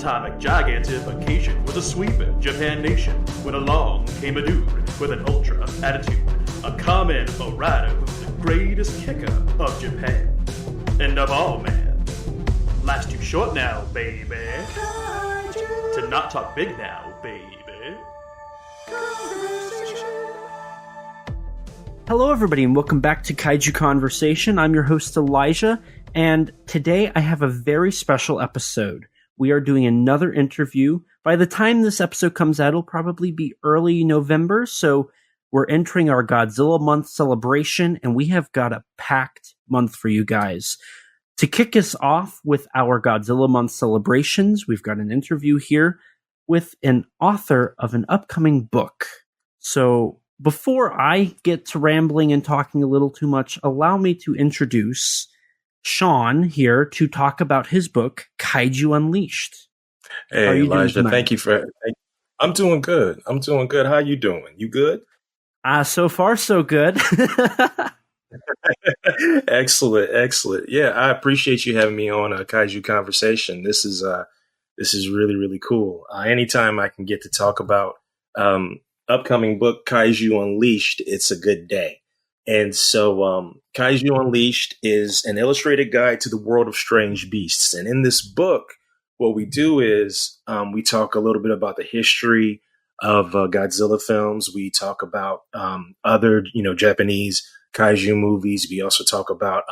atomic gigantification was a sweeping Japan nation when along came a dude with an ultra attitude, a Kamen Rider who's the greatest kicker of Japan. And of all, man, life's too short now, baby, to not talk big now, baby. Hello, everybody, and welcome back to Kaiju Conversation. I'm your host, Elijah, and today I have a very special episode. We are doing another interview. By the time this episode comes out, it'll probably be early November, so we're entering our Godzilla month celebration, and we have got a packed month for you guys. To kick us off with our Godzilla month celebrations, we've got an interview here with an author of an upcoming book. So before I get to rambling and talking a little too much, allow me to introduce Shawn here to talk about his book, Kaiju Unleashed. Hey, Elijah, thank you for... I'm doing good. How you doing? You good? So far, so good. Excellent. Yeah, I appreciate you having me on a Kaiju Conversation. This is really, really cool. Anytime I can get to talk about upcoming book, Kaiju Unleashed, it's a good day. And so Kaiju Unleashed is an illustrated guide to the world of strange beasts. And in this book, what we do is we talk a little bit about the history of Godzilla films. We talk about other, Japanese kaiju movies. We also talk about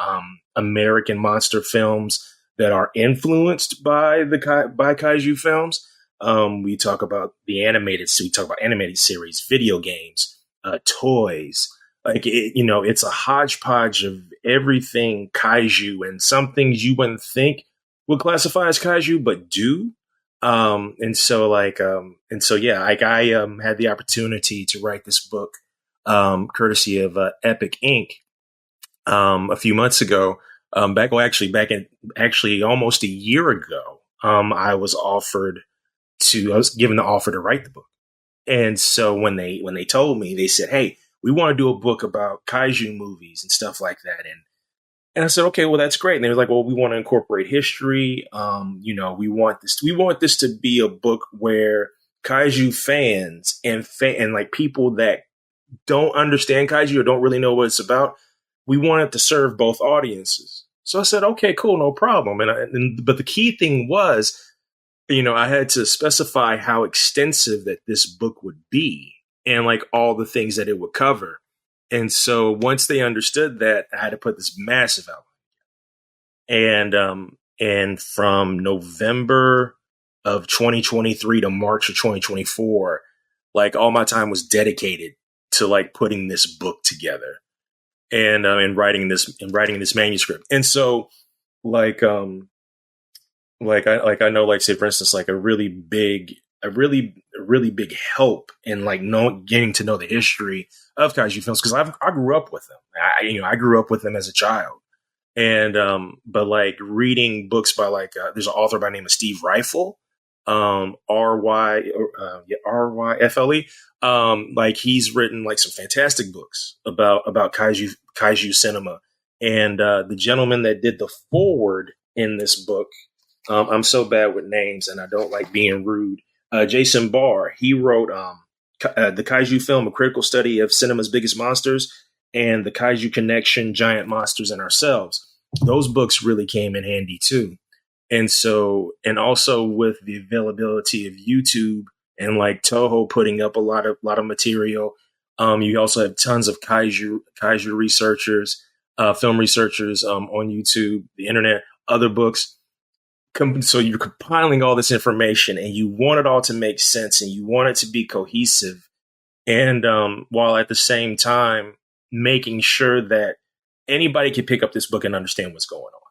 American monster films that are influenced by by kaiju films. We talk about animated series, video games, toys. It's a hodgepodge of everything kaiju, and some things you wouldn't think would classify as kaiju, but do. I had the opportunity to write this book, courtesy of Epic Inc. A few months ago. Back almost a year ago, I was given the offer to write the book. And so when they told me, they said, "Hey, we want to do a book about kaiju movies and stuff like that." And I said, "Okay, well, that's great." And they were like, "Well, we want to incorporate history. We want this to be a book where kaiju fans and like people that don't understand kaiju or don't really know what it's about, we want it to serve both audiences." So I said, "Okay, cool, no problem." But the key thing was, I had to specify how extensive that this book would be and like all the things that it would cover. And so once they understood that, I had to put this massive outline. And from November of 2023 to March of 2024, like all my time was dedicated to like putting this book together and writing this manuscript. And so I know, like, say, for instance, like a really big big help in like getting to know the history of kaiju films, because I grew up with them. I grew up with them as a child, and but like reading books by there's an author by the name of Steve Ryfle, Ryfle. Like he's written like some fantastic books about kaiju cinema, and the gentleman that did the foreword in this book. I'm so bad with names and I don't like being rude. Jason Barr, he wrote the Kaiju Film, A Critical Study of Cinema's Biggest Monsters, and The Kaiju Connection, Giant Monsters and Ourselves. Those books really came in handy too. And also with the availability of YouTube and like Toho putting up a lot of material, you also have tons of kaiju researchers, film researchers on YouTube, the internet, other books. So you're compiling all this information and you want it all to make sense and you want it to be cohesive. And while at the same time making sure that anybody can pick up this book and understand what's going on.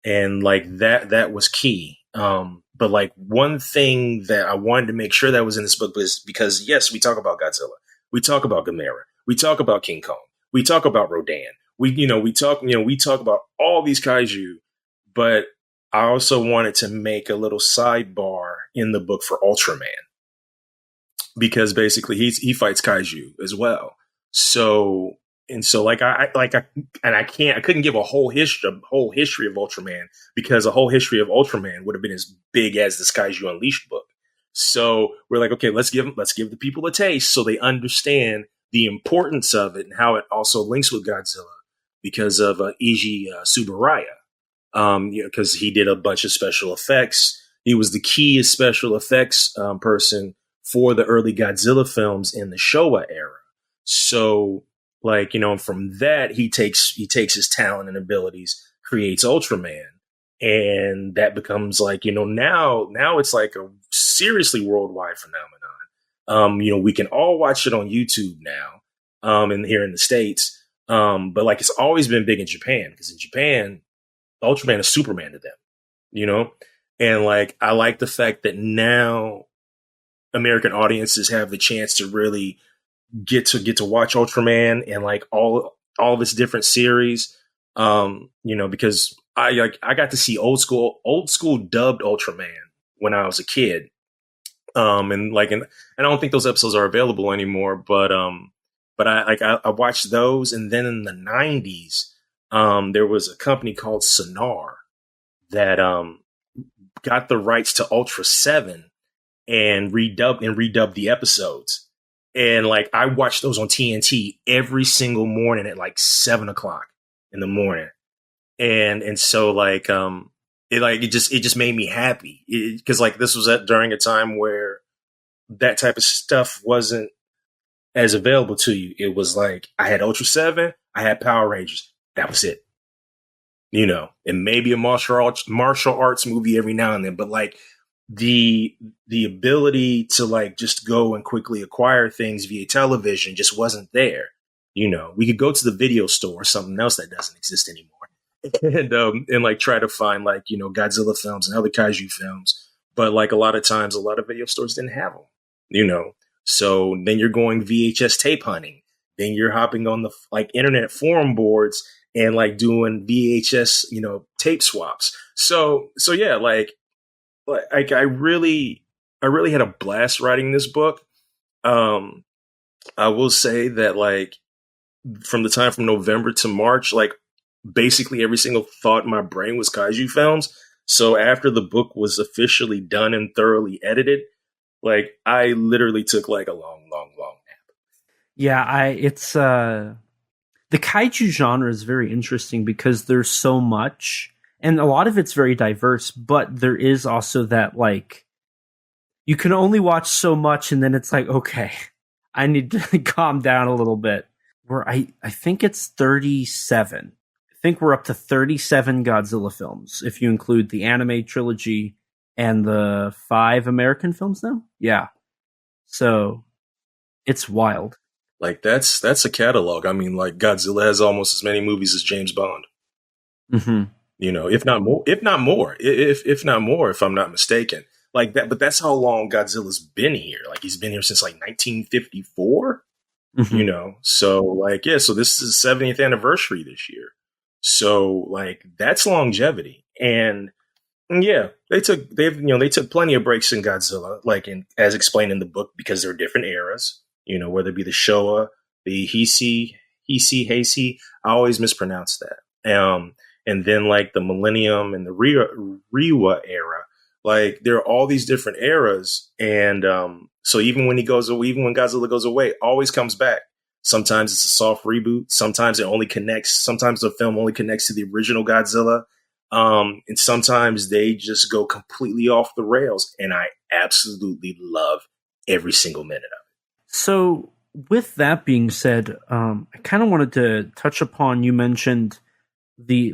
And like that was key. But like one thing that I wanted to make sure that was in this book was because, yes, we talk about Godzilla. We talk about Gamera. We talk about King Kong. We talk about Rodan. We talk about all these kaiju, but I also wanted to make a little sidebar in the book for Ultraman, because basically he fights kaiju as well. So And so like I couldn't give a whole history of Ultraman, because a whole history of Ultraman would have been as big as this Kaiju Unleashed book. So we're like, okay, let's give the people a taste so they understand the importance of it and how it also links with Godzilla because of Eiji Tsuburaya. Because he did a bunch of special effects. He was the key special effects person for the early Godzilla films in the Showa era. So, like, from that, he takes his talent and abilities, creates Ultraman. And that becomes like, now it's like a seriously worldwide phenomenon. We can all watch it on YouTube now, and here in the States. But like, it's always been big in Japan, because in Japan, Ultraman is Superman to them, and like, I like the fact that now American audiences have the chance to really get to watch Ultraman and like all of its different series. Because I got to see old school dubbed Ultraman when I was a kid. And I don't think those episodes are available anymore, but I watched those. And then in the 90s, there was a company called Sonar that got the rights to Ultra 7 and redubbed the episodes. And like, I watched those on TNT every single morning at like 7:00 in the morning. And so like, it just made me happy, because like, this was during a time where that type of stuff wasn't as available to you. It was like, I had Ultra 7, I had Power Rangers. That was it. And maybe a martial arts movie every now and then, but like, the ability to like just go and quickly acquire things via television just wasn't there. We could go to the video store or something else that doesn't exist anymore, and like try to find like, Godzilla films and other kaiju films. But like, a lot of times, a lot of video stores didn't have them, so then you're going VHS tape hunting, then you're hopping on the like internet forum boards and like doing VHS, tape swaps. So yeah, like I really had a blast writing this book. I will say that like, from the time from November to March, like basically every single thought in my brain was kaiju films. So after the book was officially done and thoroughly edited, like I literally took like a long nap. Yeah, it's the kaiju genre is very interesting because there's so much. And a lot of it's very diverse, but there is also that, like, you can only watch so much, and then it's like, okay, I need to calm down a little bit. I think it's 37. I think we're up to 37 Godzilla films, if you include the anime trilogy and the 5 American films now. Yeah. So, it's wild. Like, that's a catalog. I mean, like, Godzilla has almost as many movies as James Bond. Mm-hmm. If not more, if I'm not mistaken, like that. But that's how long Godzilla's been here. Like, he's been here since like 1954. Mm-hmm. So like, yeah. So this is the 70th anniversary this year. So like, that's longevity. And yeah, they took plenty of breaks in Godzilla, like as explained in the book, because there are different eras. Whether it be the Showa, the Heisei. I always mispronounce that. And then like the Millennium and the Reiwa era, like there are all these different eras. And so even when Godzilla goes away, it always comes back. Sometimes it's a soft reboot. Sometimes sometimes the film only connects to the original Godzilla. And sometimes they just go completely off the rails. And I absolutely love every single minute of it. So with that being said, I kind of wanted to touch upon, you mentioned the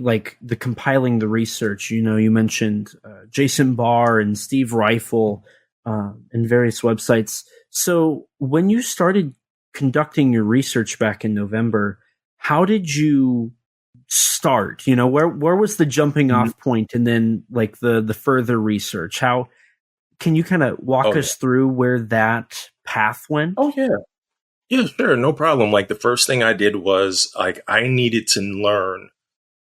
compiling the research. You mentioned Jason Barr and Steve Rifle and various websites. So when you started conducting your research back in November, how did you start? Where was the jumping off point, and then like the further research? How can you kind of walk us through where that path went? Oh yeah. Yeah, sure. No problem. Like the first thing I did was like, I needed to learn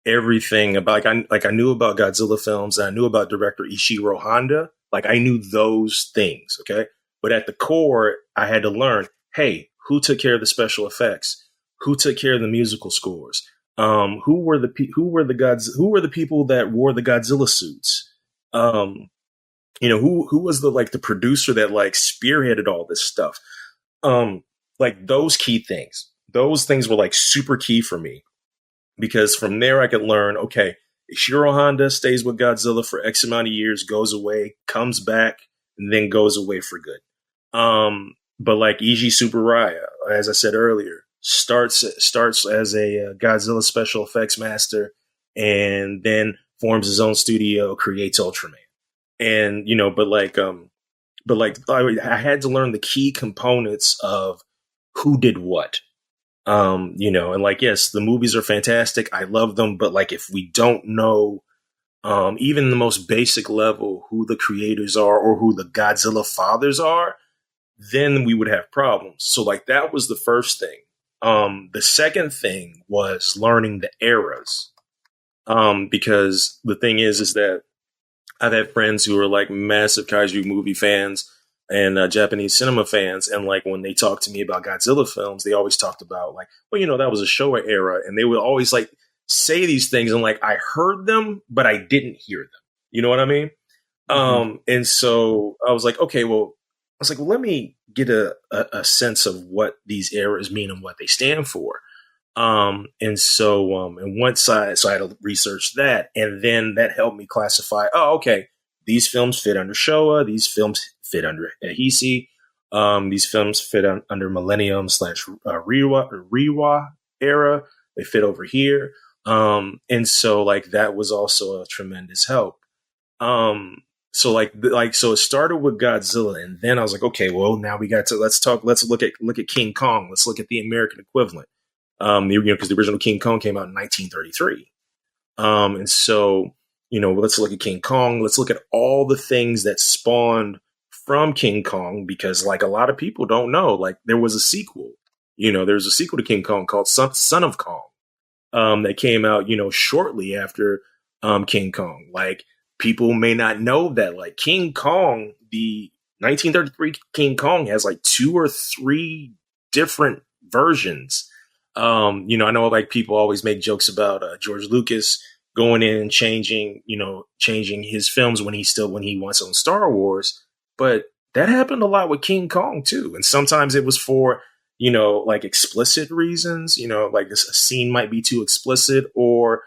everything about, I knew about Godzilla films, and I knew about director Ishiro Honda. Like I knew those things. Okay. But at the core, I had to learn, hey, who took care of the special effects? who took care of the musical scores? Who were the people that wore the Godzilla suits? Who was the producer that spearheaded all this stuff? Those key things. Those things were super key for me, because from there I could learn, okay, Ishiro Honda stays with Godzilla for X amount of years, goes away, comes back, and then goes away for good. But Eiji Tsuburaya, as I said earlier, starts as a Godzilla special effects master, and then forms his own studio, creates Ultraman. And, I had to learn the key components of who did what. Yes, the movies are fantastic. I love them. But if we don't know, even the most basic level, who the creators are or who the Godzilla fathers are, then we would have problems. So that was the first thing. The second thing was learning the eras. Because the thing is that I've had friends who are massive kaiju movie fans and Japanese cinema fans. And when they talk to me about Godzilla films, they always talked about that was a Showa era. And they would always say these things. And I heard them, but I didn't hear them. You know what I mean? Mm-hmm. And so I was okay, well, let me get a sense of what these eras mean and what they stand for. And once I had to research that, and then that helped me classify, okay, these films fit under Showa, these films fit under Heisei, these films fit under Millennium / Reiwa era, they fit over here. And so that was also a tremendous help. So it started with Godzilla, and then I was okay, well, now we got to, let's look at King Kong. Let's look at the American equivalent. Because the original King Kong came out in 1933. And so, let's look at King Kong. Let's look at all the things that spawned from King Kong, because a lot of people don't know, there was a sequel. There's a sequel to King Kong called Son of Kong, that came out, shortly after King Kong. People may not know that King Kong, the 1933 King Kong, has 2 or 3 different versions. I know people always make jokes about George Lucas going in and changing his films when he wants on Star Wars, but that happened a lot with King Kong too. And sometimes it was for, explicit reasons, a scene might be too explicit or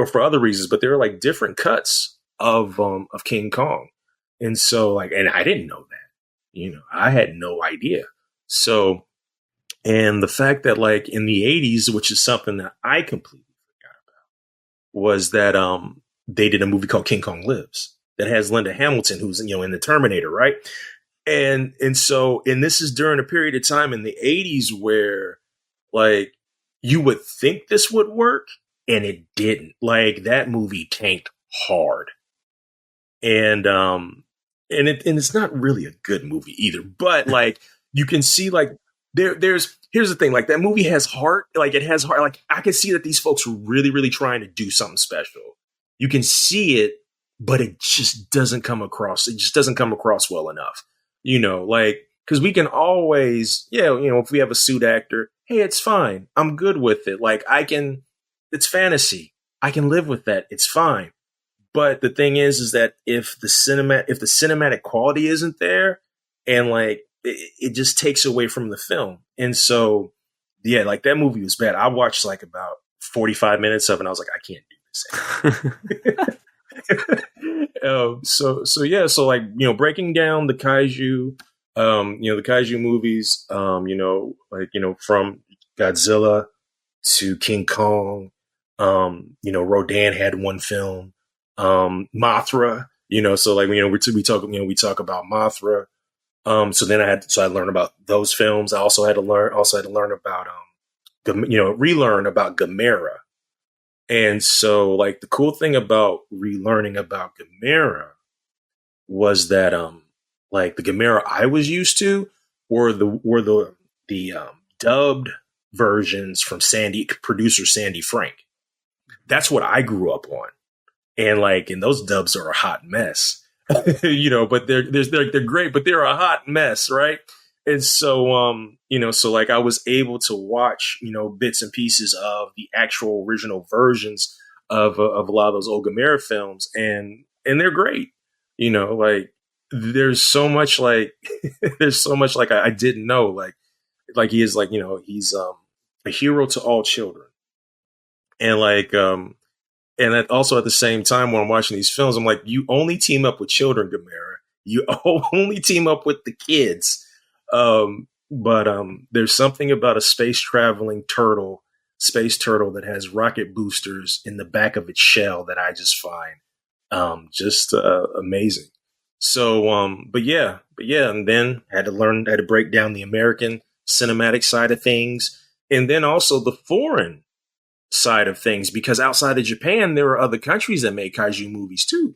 for other reasons, but there are different cuts of King Kong. And so and I didn't know that, I had no idea. So, and the fact that in the 80s, which is something that I completely forgot about, was that they did a movie called King Kong Lives that has Linda Hamilton, who's in the Terminator, right? And this is during a period of time in the 80s where you would think this would work, and it didn't. That movie tanked hard. And it's not really a good movie either, but you can see here's the thing, that movie has heart, it has heart. I can see that these folks were really, really trying to do something special. You can see it, but it just doesn't come across. It just doesn't come across well enough, because we can always, if we have a suit actor, hey, it's fine. I'm good with it. It's fantasy. I can live with that. It's fine. But the thing is that if the cinematic quality isn't there, and it just takes away from the film. And so, yeah, that movie was bad. I watched about 45 minutes of it, and I was I can't do this. So breaking down the kaiju, the kaiju movies, from Godzilla to King Kong, Rodan had one film, Mothra, we talk about Mothra. So I learned about those films. I also had to learn about, relearn about Gamera. And so the cool thing about relearning about Gamera was that, the Gamera I was used to were the dubbed versions from producer Sandy Frank. That's what I grew up on. And those dubs are a hot mess. But they're great, but they're a hot mess, right? And so, so like I was able to watch, bits and pieces of the actual original versions of a lot of those old Gamera films, and they're great. Like there's so much like there's so much like I didn't know, like he is like, he's a hero to all children. And like also at the same time when I'm watching these films, I'm like, you only team up with children, Gamera. You only team up with the kids. But there's something about a space turtle that has rocket boosters in the back of its shell that I just find just amazing. So but yeah, and then had to break down the American cinematic side of things, and then also the foreign side of things, because outside of Japan there are other countries that make kaiju movies too.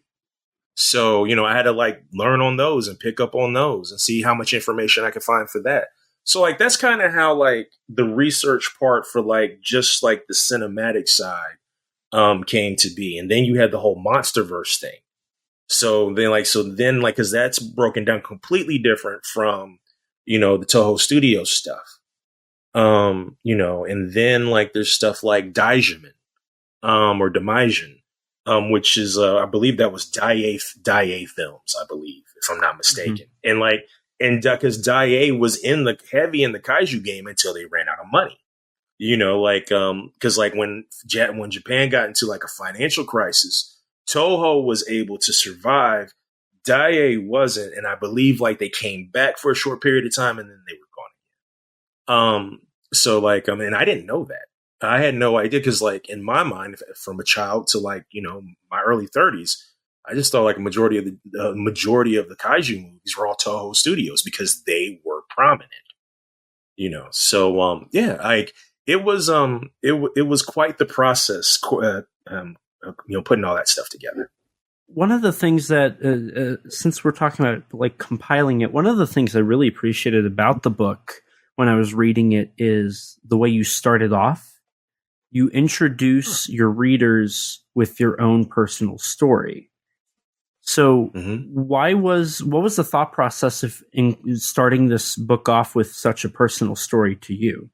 So, I had to like learn on those and pick up on those and see how much information I could find for that. So like, that's kind of how like the research part for like, just like the cinematic side, came to be. And then you had the whole MonsterVerse thing. So then, cause that's broken down completely different from, the Toho Studio stuff. And then like there's stuff like Daijaman, or Daimajin. Which is, I believe that was Daiei Films, I believe, if I'm not mistaken. Mm-hmm. And because Daiei was heavy in the kaiju game until they ran out of money, because like when Japan got into like a financial crisis, Toho was able to survive. Daiei wasn't, and I believe like they came back for a short period of time and then they were gone. So like, and I didn't know that. I had no idea, because like in my mind, from a child to like, my early 30s, I just thought like a majority of the kaiju movies were all Toho Studios because they were prominent, So like it was quite the process, putting all that stuff together. One of the things that, since we're talking about like compiling it, one of the things I really appreciated about the book when I was reading it is the way you started off. You introduce your readers with your own personal story. So what was the thought process of in starting this book off with such a personal story to you?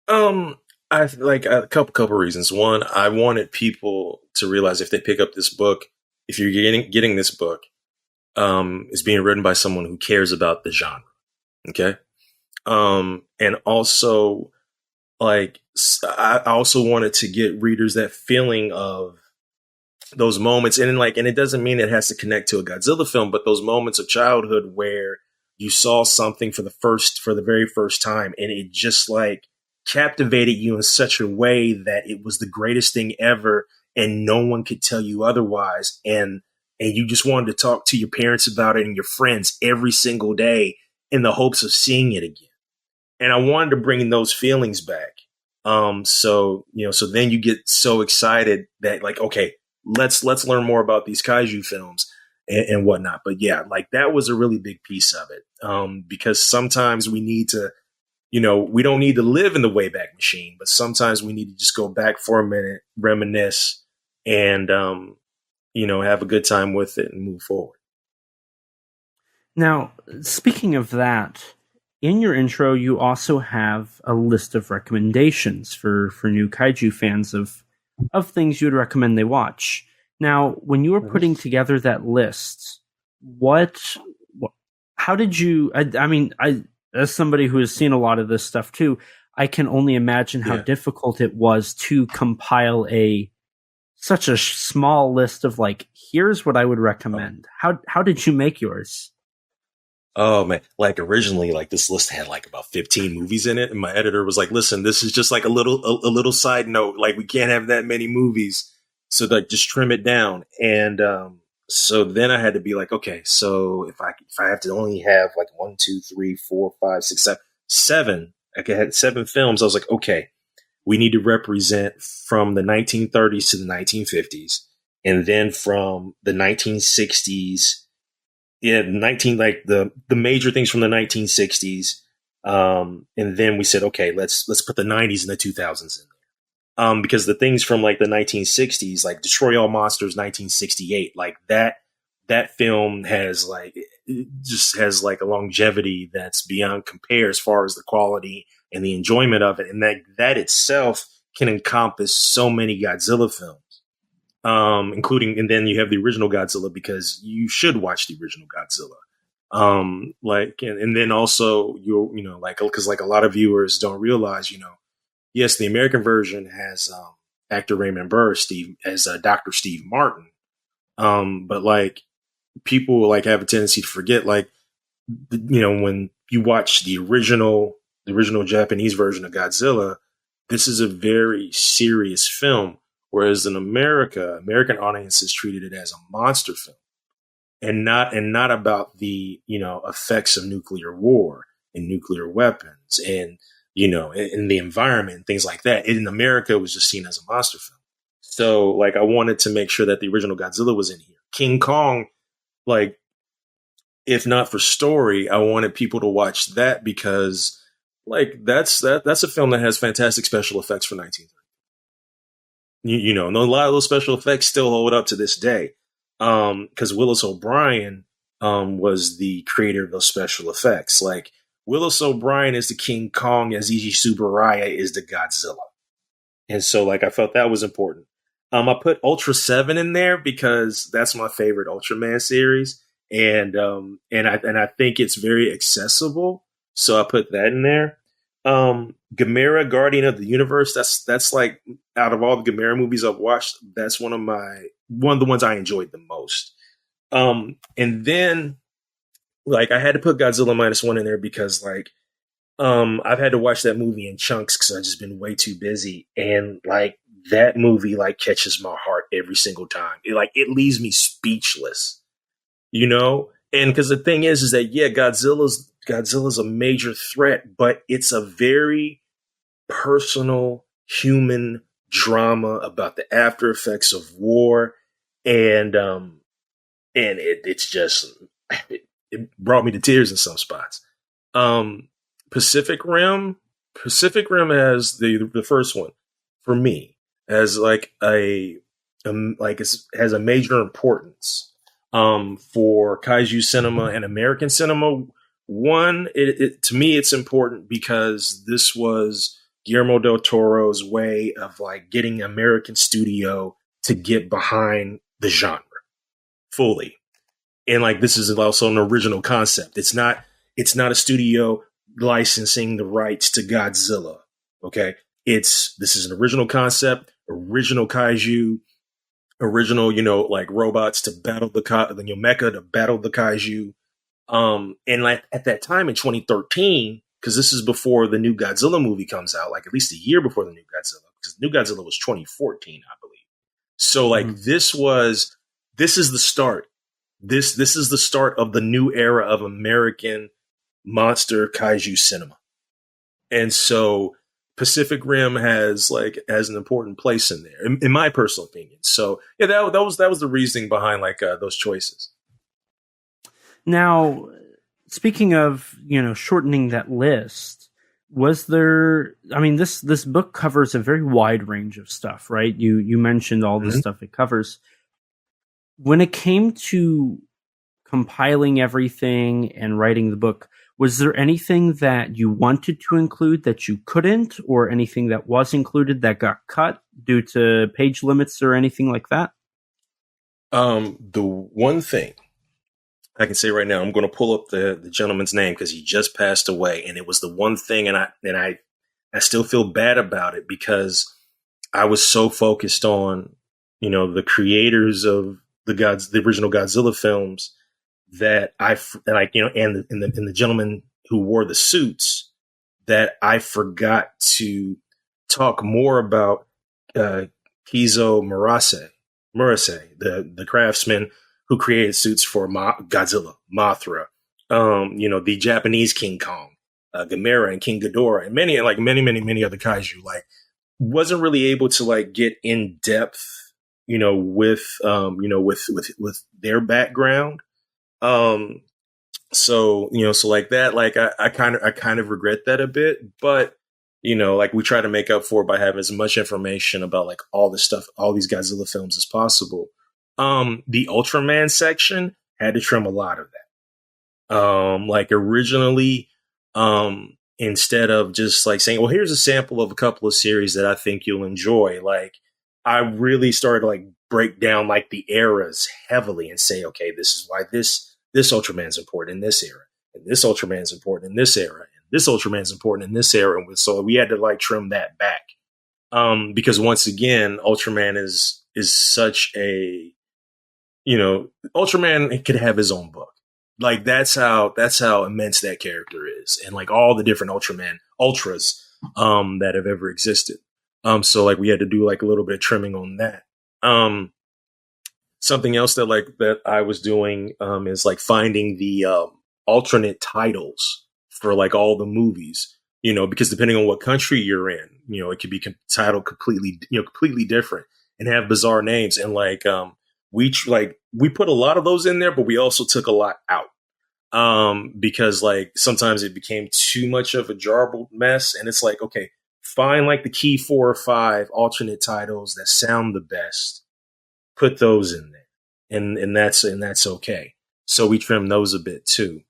I like a couple reasons. One, I wanted people to realize if they pick up this book, if you're getting this book, it's being written by someone who cares about the genre. Okay. And also, like, I also wanted to get readers that feeling of those moments, and it doesn't mean it has to connect to a Godzilla film, but those moments of childhood where you saw something for the very first time, and it just like captivated you in such a way that it was the greatest thing ever, and no one could tell you otherwise, and you just wanted to talk to your parents about it and your friends every single day in the hopes of seeing it again. And I wanted to bring those feelings back. So then you get so excited that like, okay, let's learn more about these kaiju films and whatnot. But yeah, like that was a really big piece of it. Because sometimes we need to, we don't need to live in the Wayback Machine, but sometimes we need to just go back for a minute, reminisce, and, have a good time with it and move forward. Now, speaking of that, in your intro, you also have a list of recommendations for new kaiju fans of things you would recommend they watch. Now, when you were putting together that list, how did you, I as somebody who has seen a lot of this stuff too, I can only imagine how difficult it was to compile such a small list of like, here's what I would recommend. How did you make yours? Oh man, like originally, like this list had like about 15 movies in it. And my editor was like, listen, this is just like a little side note. Like we can't have that many movies. So like just trim it down. And, so then I had to be like, okay, so if I have to only have like 1, 2, 3, 4, 5, 6, 7, I had 7 films. I was like, okay, we need to represent from the 1930s to the 1950s. And then from the 1960s, the major things from the 1960s. And then we said, okay, let's put the 90s and the 2000s in there. Because the things from like the 1960s, like Destroy All Monsters, 1968, like that film has like, it just has like a longevity that's beyond compare as far as the quality and the enjoyment of it. And that itself can encompass so many Godzilla films, including, and then you have the original Godzilla, because you should watch the original Godzilla. And then also because like a lot of viewers don't realize, yes, the American version has actor Raymond Burr as Dr. Steve Martin. But like people like have a tendency to forget, like, when you watch the original Japanese version of Godzilla, this is a very serious film. Whereas in American audiences treated it as a monster film and not about the, effects of nuclear war and nuclear weapons and, in the environment and things like that. In America, it was just seen as a monster film. So like, I wanted to make sure that the original Godzilla was in here. King Kong, like, if not for story, I wanted people to watch that because like, that's a film that has fantastic special effects for 1930. And a lot of those special effects still hold up to this day. Because Willis O'Brien was the creator of those special effects. Like, Willis O'Brien is the King Kong, as Eiji Tsuburaya is the Godzilla. And so, like, I felt that was important. I put Ultra 7 in there because that's my favorite Ultraman series. And I think it's very accessible. So I put that in there. Gamera, Guardian of the Universe. That's like, out of all the Gamera movies I've watched, that's one of the ones I enjoyed the most. And then like, I had to put Godzilla -1 in there because like, I've had to watch that movie in chunks because I've just been way too busy. And like, that movie like catches my heart every single time. It leaves me speechless, And because the thing is that, yeah, Godzilla's a major threat, but it's a very personal human drama about the after effects of war. And it's just, it brought me to tears in some spots. Pacific Rim has the first one for me as like has a major importance for kaiju cinema and American cinema. One, to me, it's important because this was Guillermo del Toro's way of like getting American studio to get behind the genre fully. And like, this is also an original concept. It's not a studio licensing the rights to Godzilla. Okay. This is an original concept, original kaiju, original, like robots to battle the mecha to battle the kaiju. And like at that time in 2013, because this is before the new Godzilla movie comes out, like at least a year before the new Godzilla, because new Godzilla was 2014, I believe. So like, this is the start. This is the start of the new era of American monster kaiju cinema. And so Pacific Rim has an important place in there, in my personal opinion. So yeah, that was the reasoning behind like those choices. Now, speaking of, shortening that list, was there, I mean, this book covers a very wide range of stuff, right? You mentioned all the stuff it covers. When it came to compiling everything and writing the book, was there anything that you wanted to include that you couldn't, or anything that was included that got cut due to page limits or anything like that? The one thing I can say right now, I'm going to pull up the gentleman's name because he just passed away, and it was the one thing, and I still feel bad about it because I was so focused on, the creators of the original Godzilla films that and the gentleman who wore the suits, that I forgot to talk more about Kizo Murase, the craftsman who created suits for Godzilla, Mothra, the Japanese King Kong, Gamera and King Ghidorah, and many other kaiju. Like, wasn't really able to like get in depth, with their background. So like that, like I kind of regret that a bit, but like we try to make up for it by having as much information about like all this stuff, all these Godzilla films as possible. The Ultraman section had to trim a lot of that Like originally, instead of just like saying, well, here's a sample of a couple of series that I think you'll enjoy. Like I really started to like break down like the eras heavily and say, okay, this is why this Ultraman's important in this era, and this Ultraman's important in this era, and this Ultraman's important in this era. And so we had to like trim that back. Because once again, Ultraman is such a, Ultraman could have his own book. Like that's how immense that character is, and like all the different ultras that have ever existed. So like we had to do like a little bit of trimming on that. Something else that I was doing is like finding the alternate titles for like all the movies. Because depending on what country you're in, it could be titled completely different and have bizarre names. And like, we put a lot of those in there, but we also took a lot out. Because like sometimes it became too much of a jarbled mess. And it's like, okay, find like the key 4 or 5 alternate titles that sound the best, put those in there. And that's okay. So we trimmed those a bit too.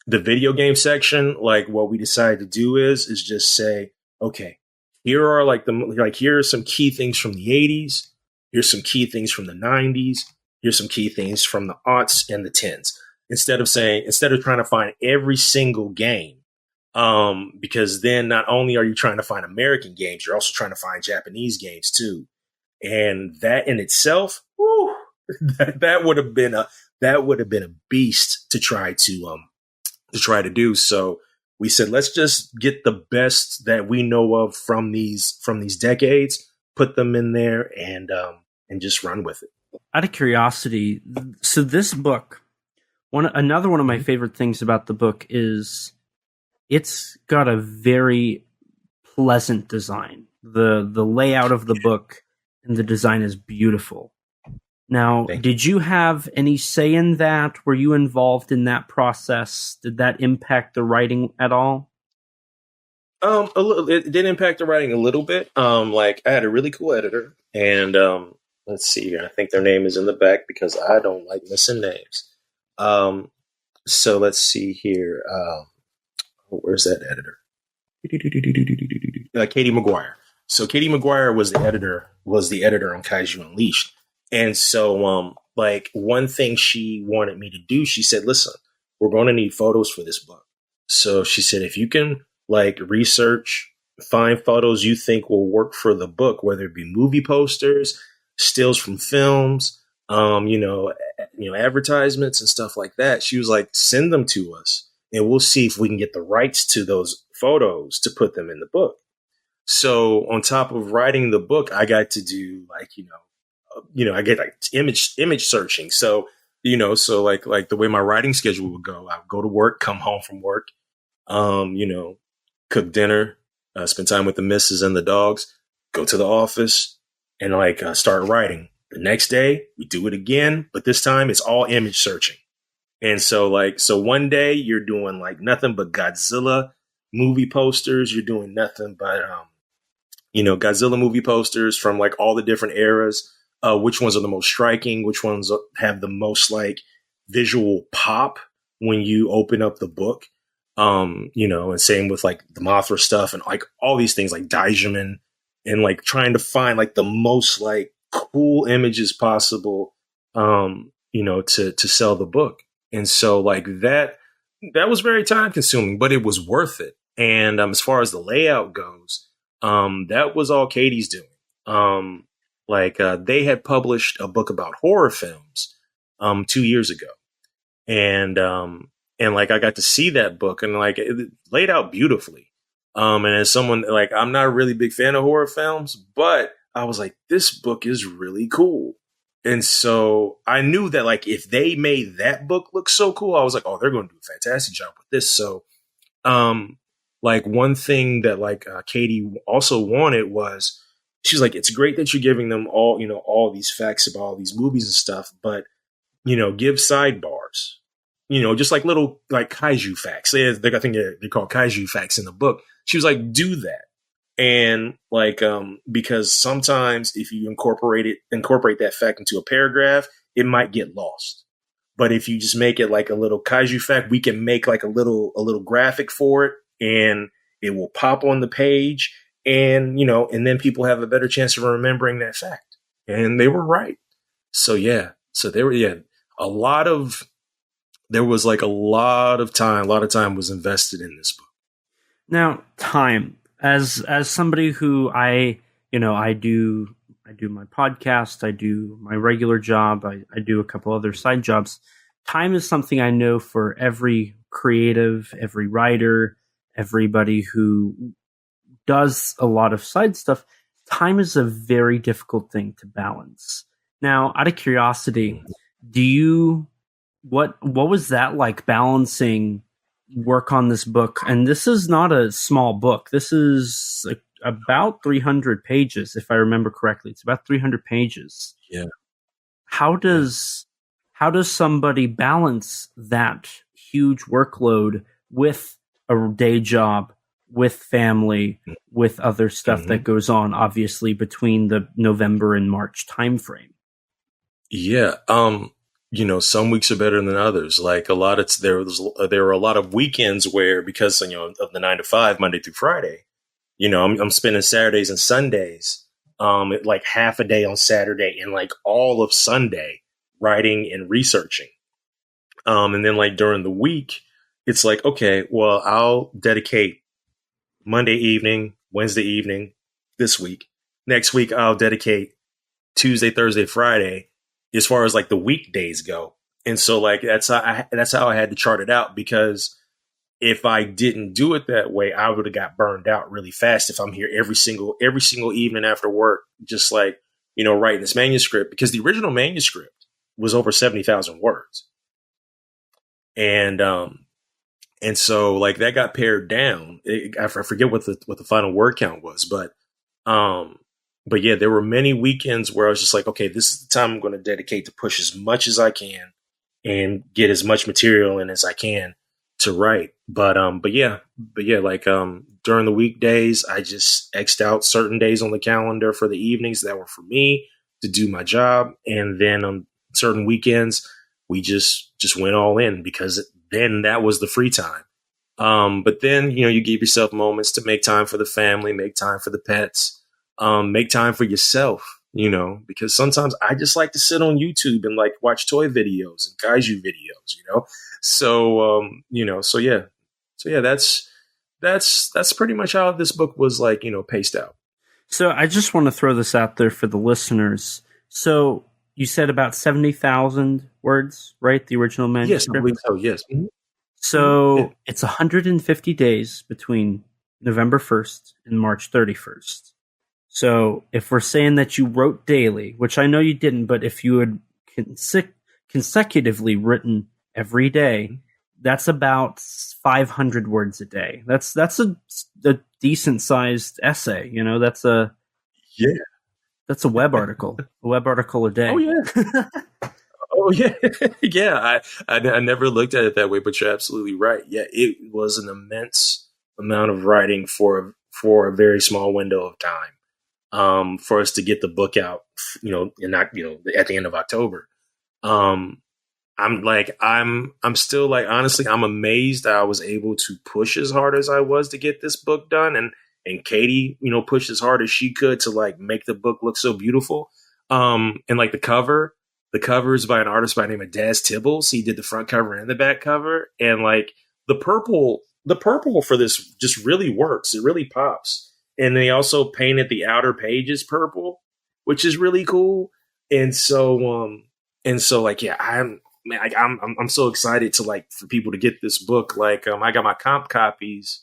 The video game section, like what we decided to do is just say, okay, here are here are some key things from the 80s. Here's some key things from the 90s. Here's some key things from the aughts and the 10s. Instead of trying to find every single game, because then not only are you trying to find American games, you're also trying to find Japanese games too. And that in itself, whew, that would have been a beast to try to do. So we said, let's just get the best that we know of from these decades, put them in there, and just run with it. Out of curiosity, so this book, another one of my favorite things about the book is it's got a very pleasant design. The layout of the book and the design is beautiful. Now, did you have any say in that? Were you involved in that process? Did that impact the writing at all? A little. It did impact the writing a little bit. Like I had a really cool editor, and let's see here. I think their name is in the back because I don't like missing names. So let's see here. Where's that editor? Katie McGuire. So Katie McGuire was the editor on Kaiju Unleashed. And so, like one thing she wanted me to do, she said, listen, we're going to need photos for this book. So she said, if you can like research, find photos you think will work for the book, whether it be movie posters, stills from films, advertisements and stuff like that. She was like, send them to us and we'll see if we can get the rights to those photos to put them in the book. So on top of writing the book, I got to do I get like image searching. So, like the way my writing schedule would go, I would go to work, come home from work, cook dinner, spend time with the missus and the dogs, go to the office and start writing. The next day we do it again, but this time it's all image searching. And so one day you're doing like nothing but Godzilla movie posters. You're doing nothing but, Godzilla movie posters from like all the different eras. Which ones are the most striking, which ones have the most like visual pop when you open up the book. And same with like the Mothra stuff and like all these things like Zeiram and like trying to find like the most like cool images possible, to sell the book. And so like that was very time consuming, but it was worth it. And as far as the layout goes, that was all Katie's doing. They had published a book about horror films 2 years ago. And like I got to see that book and like it laid out beautifully. And as someone like I'm not a really big fan of horror films, but I was like, this book is really cool. And so I knew that like if they made that book look so cool, I was like, oh, they're going to do a fantastic job with this. So like one thing that like Katie also wanted was, she's like, it's great that you're giving them all these facts about all these movies and stuff, but, give sidebars, just like little like kaiju facts. I think they're called kaiju facts in the book. She was like, do that. And like, because sometimes if you incorporate that fact into a paragraph, it might get lost. But if you just make it like a little kaiju fact, we can make like a little graphic for it, and it will pop on the page, and and then people have a better chance of remembering that fact. And they were right. So there was like a lot of time was invested in this book. Now, time, as somebody who I do my podcast, I do my regular job, I do a couple other side jobs. Time is something I know for every creative, every writer, everybody who does a lot of side stuff. Time is a very difficult thing to balance. Now, out of curiosity, what was that like, balancing work on this book? And this is not a small book. This is about 300 pages, if I remember correctly. It's about 300 pages. Yeah. How does somebody balance that huge workload with a day job, with family, with other stuff that goes on, obviously, between the November and March timeframe? Yeah. Some weeks are better than others. Like there were a lot of weekends where, because of the 9 to 5, Monday through Friday, I'm spending Saturdays and Sundays, like half a day on Saturday and like all of Sunday writing and researching. And then like during the week, it's like, okay, well, I'll dedicate Monday evening, Wednesday evening this week. Next week, I'll dedicate Tuesday, Thursday, Friday, as far as like the weekdays go. And so like, that's how I had to chart it out, because if I didn't do it that way, I would have got burned out really fast if I'm here every single evening after work, just like, writing this manuscript, because the original manuscript was over 70,000 words. And so like that got pared down. I forget what the final word count was, but yeah, there were many weekends where I was just like, okay, this is the time I'm going to dedicate to push as much as I can and get as much material in as I can to write. But yeah, like, during the weekdays, I just X'd out certain days on the calendar for the evenings that were for me to do my job. And then on certain weekends, we just went all in, because then that was the free time. But then, you give yourself moments to make time for the family, make time for the pets, make time for yourself, because sometimes I just like to sit on YouTube and like watch toy videos and kaiju videos, so yeah, that's pretty much how this book was like, paced out. So I just want to throw this out there for the listeners. So you said about 70,000 words, right? The original manuscript? Yes, I believe so, yes. Mm-hmm. So it's 150 days between November 1st and March 31st. So if we're saying that you wrote daily, which I know you didn't, but if you had consecutively written every day, that's about 500 words a day. That's a decent sized essay. That's a web article, a day. Oh yeah. Oh yeah. Yeah. I never looked at it that way, but you're absolutely right. Yeah. It was an immense amount of writing for a very small window of time, for us to get the book out, and not, at the end of October. I'm still like, honestly, I'm amazed that I was able to push as hard as I was to get this book done. And Katie, pushed as hard as she could to like make the book look so beautiful. And like the cover is by an artist by the name of Daz Tibbles. He did the front cover and the back cover. And like the purple for this just really works. It really pops. And they also painted the outer pages purple, which is really cool. And so like, yeah, I'm so excited to like, for people to get this book. Like, I got my comp copies,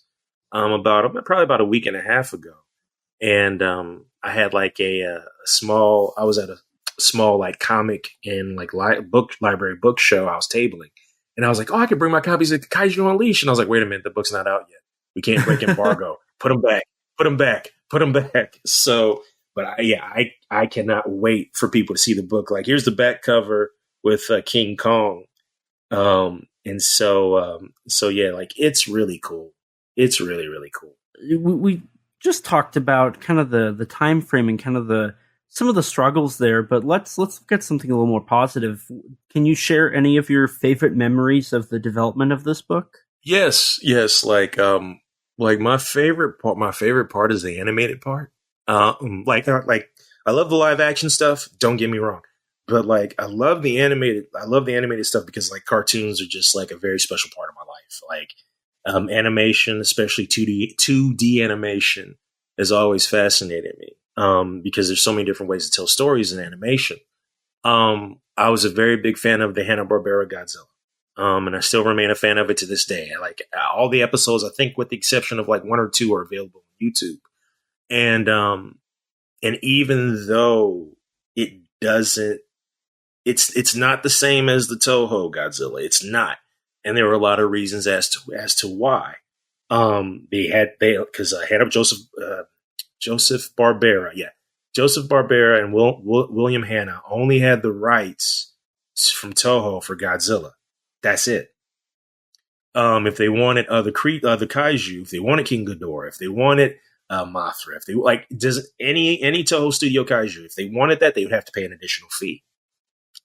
probably about a week and a half ago. And, I had like I was at a small like comic and like library book show I was tabling. And I was like, oh, I could bring my copies of Kaiju Unleashed. And I was like, wait a minute, the book's not out yet. We can't break embargo. Put them back. So, but I cannot wait for people to see the book. Like, here's the back cover with King Kong. And so yeah, like, it's really cool. It's really, really cool. We just talked about kind of the time frame and kind of the some of the struggles there, but let's look at something a little more positive. Can you share any of your favorite memories of the development of this book? Yes. Like my favorite part is the animated part. Like I love the live action stuff. Don't get me wrong, but like I love the animated stuff because like cartoons are just like a very special part of my life. Like animation, especially 2D animation, has always fascinated me. Because there's so many different ways to tell stories in animation. I was a very big fan of the Hanna-Barbera Godzilla. And I still remain a fan of it to this day. Like all the episodes, I think with the exception of like 1 or 2 are available on YouTube. And even though it doesn't, it's not the same as the Toho Godzilla. It's not. And there were a lot of reasons as to why. Because Joseph Barbera and William Hanna only had the rights from Toho for Godzilla. That's it. If they wanted other kaiju, if they wanted King Ghidorah, if they wanted Mothra, if they like any Toho Studio kaiju, if they wanted that, they would have to pay an additional fee.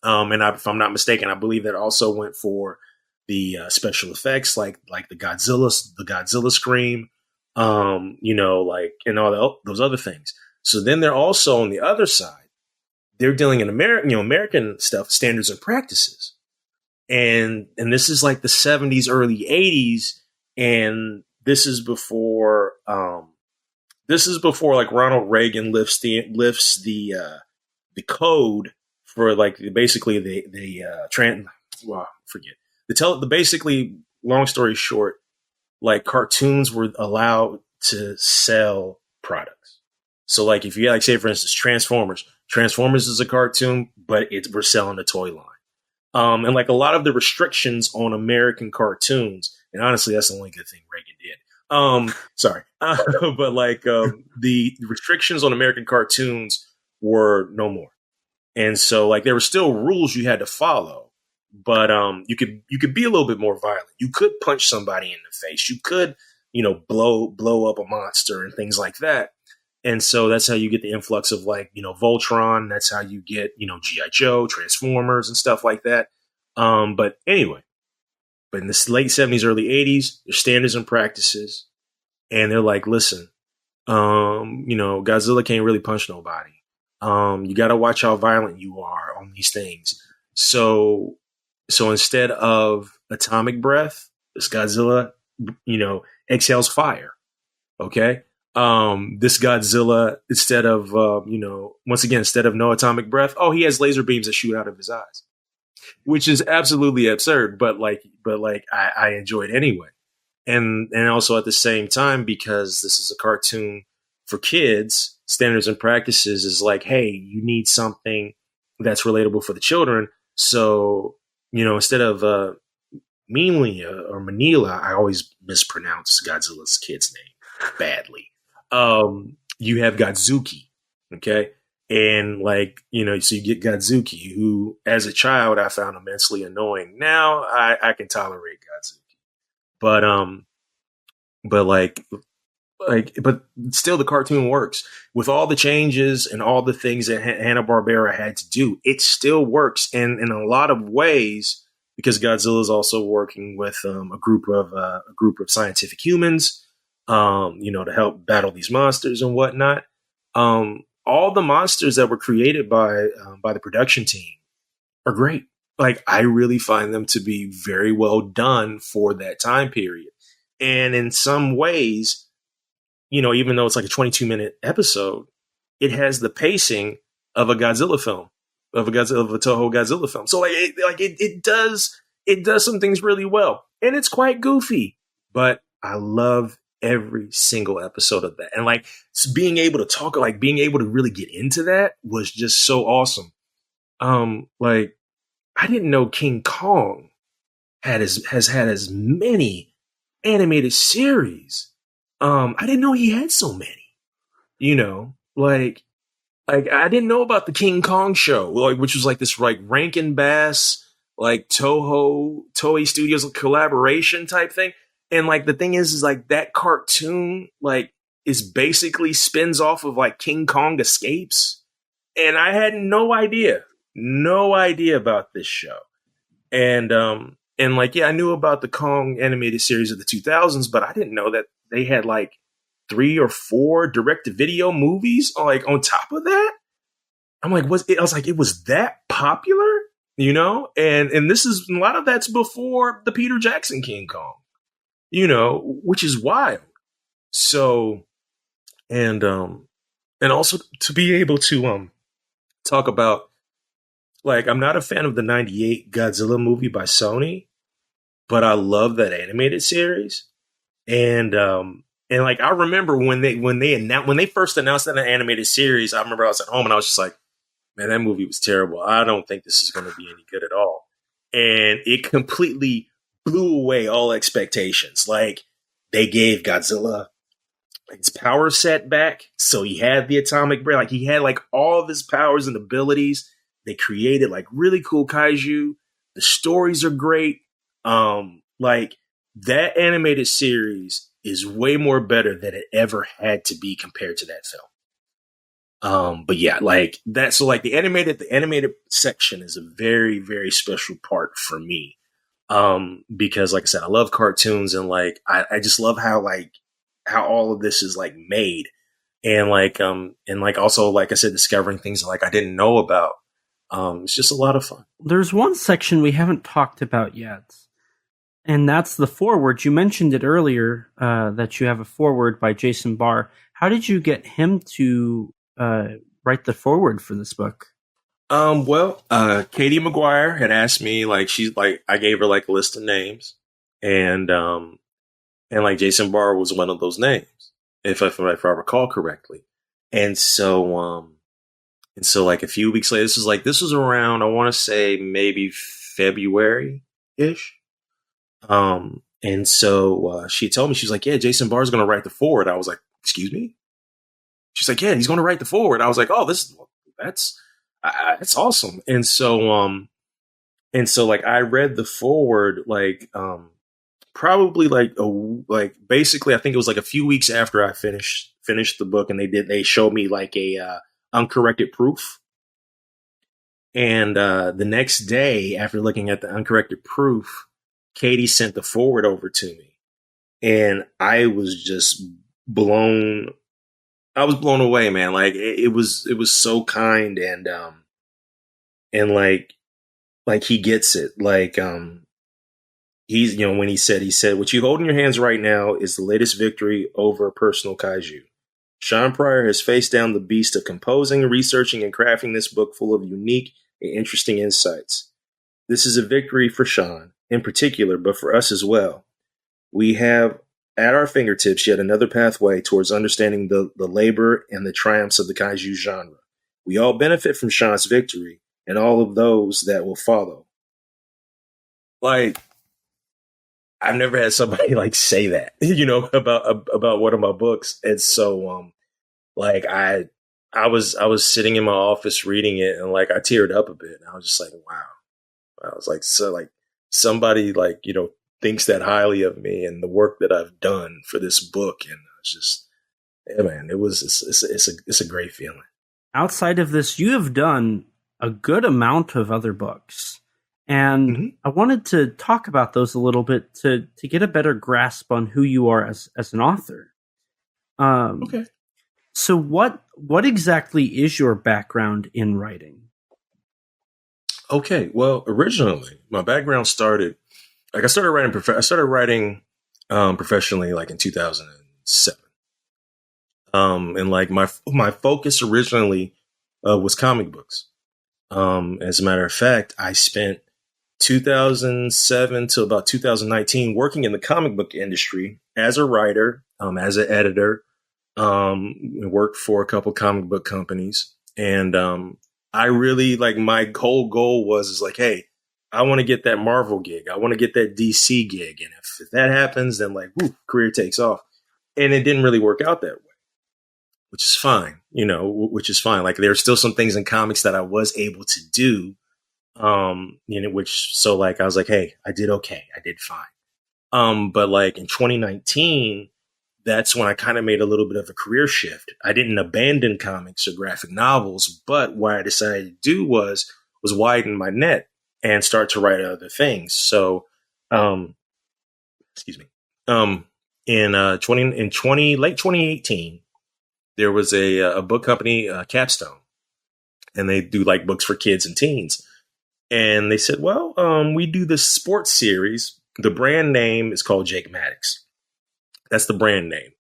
If I'm not mistaken, I believe that also went for the special effects, like the Godzilla scream. And all those other things. So then they're also on the other side, they're dealing in American stuff, standards and practices. And this is like the 70s, early 80s. And this is before like Ronald Reagan lifts the code for like basically basically, long story short, like cartoons were allowed to sell products. So like if you like, say for instance, Transformers is a cartoon, but we're selling a toy line. And like a lot of the restrictions on American cartoons, and honestly, that's the only good thing Reagan did. Sorry. But like the restrictions on American cartoons were no more. And so like there were still rules you had to follow. But you could be a little bit more violent. You could punch somebody in the face. You could, blow up a monster and things like that. And so that's how you get the influx of like, Voltron. That's how you get, G.I. Joe, Transformers and stuff like that. But anyway, but in the late 70s, early 80s, there's standards and practices. And they're like, listen, Godzilla can't really punch nobody. You got to watch how violent you are on these things. So instead of atomic breath, this Godzilla, exhales fire. Okay. This Godzilla, instead of no atomic breath, he has laser beams that shoot out of his eyes, which is absolutely absurd. But I enjoy it anyway. And also at the same time, because this is a cartoon for kids, standards and practices is like, hey, you need something that's relatable for the children. So, instead of Meanly or Manila, I always mispronounce Godzilla's kid's name badly. You have Godzuki, okay? And so you get Godzuki, who as a child I found immensely annoying. Now I can tolerate Godzuki. But still the cartoon works. With all the changes and all the things that Hanna-Barbera had to do, it still works. And in a lot of ways, because Godzilla is also working with a group of scientific humans, to help battle these monsters and whatnot. All the monsters that were created by the production team are great. Like I really find them to be very well done for that time period. And in some ways, even though it's like a 22-minute episode, it has the pacing of a Godzilla film, of a Toho Godzilla film. So it does some things really well, and it's quite goofy, but I love every single episode of that. And being able to really get into that was just so awesome. I didn't know King Kong has had as many animated series. I didn't know he had so many, I didn't know about the King Kong show, which was like this Rankin Bass, Toei Studios collaboration type thing. And the thing is that cartoon, is basically spins off of King Kong Escapes. and I had no idea about this show. And like, yeah, I knew about the Kong animated series of the 2000s, but I didn't know that they had like 3 or 4 direct-to-video movies on top of that. I'm like, it was that popular, you know? And this is, a lot of that's before the Peter Jackson King Kong, you know, which is wild. So, and also to be able to talk about, like, I'm not a fan of the 98 Godzilla movie by Sony, but I love that animated series. And like, I remember when they first announced that animated series, I remember I was at home and I was just like, man, that movie was terrible. I don't think this is going to be any good at all. And it completely blew away all expectations. Like, they gave Godzilla his power set back. So he had the atomic brain. Like, he had like all of his powers and abilities. They created like really cool kaiju. The stories are great. Like, that animated series is way more better than it ever had to be compared to that film. But yeah, like that. So like the animated section is a very, very special part for me. Because like I said, I love cartoons, and like, I just love how all of this is like made, and like also, like I said, discovering things like I didn't know about. It's just a lot of fun. There's one section we haven't talked about yet, and that's the foreword. You mentioned it earlier, that you have a foreword by Jason Barr. How did you get him to write the foreword for this book? Well, Katie McGuire had asked me, like, I gave her like a list of names, and like Jason Barr was one of those names, if I recall correctly. And so like a few weeks later, this was around, I want to say maybe February-ish. And so she told me, she was like, yeah, Jason Barr's going to write the foreword. I was like, excuse me? She's like, yeah, he's going to write the foreword. I was like, oh, that's awesome. And so like I read the foreword, like, probably like basically, I think it was like a few weeks after I finished the book, and they showed me like a, uncorrected proof. And, the next day after looking at the uncorrected proof, Katie sent the foreword over to me, and I was just blown away, man. Like it was so kind, and like he gets it. Like, he's, you know, when he said, what you hold in your hands right now is the latest victory over a personal kaiju. Shawn Pryor has faced down the beast of composing, researching, and crafting this book full of unique and interesting insights. This is a victory for Shawn in particular, but for us as well. We have at our fingertips yet another pathway towards understanding the labor and the triumphs of the kaiju genre. We all benefit from Shawn's victory and all of those that will follow. Like, I've never had somebody like say that, you know, about one of my books. And so, like I was sitting in my office reading it, and like I teared up a bit, and I was just like, wow. I was like, so like somebody, like, you know, thinks that highly of me and the work that I've done for this book. And it's just, yeah, man, it's a great feeling. Outside of this, you have done a good amount of other books. And I wanted to talk about those a little bit to get a better grasp on who you are as an author. Okay. So what exactly is your background in writing? Okay. Well, originally my background started, like I started writing professionally like in 2007. And like my focus originally was comic books. As a matter of fact, I spent 2007 to about 2019 working in the comic book industry as a writer, as an editor, worked for a couple comic book companies. And I really, like, my whole goal is like, hey, I want to get that Marvel gig. I want to get that DC gig. And if that happens, then like, whoo, career takes off. And it didn't really work out that way, which is fine, you know, which is fine. Like, there's still some things in comics that I was able to do, you know, so like, I was like, hey, I did okay. I did fine. But like in 2019, that's when I kind of made a little bit of a career shift. I didn't abandon comics or graphic novels, but what I decided to do was widen my net and start to write other things. So, excuse me. In late 2018, there was a book company, Capstone, and they do like books for kids and teens. And they said, well, we do this sports series. The brand name is called Jake Maddox. That's the brand name.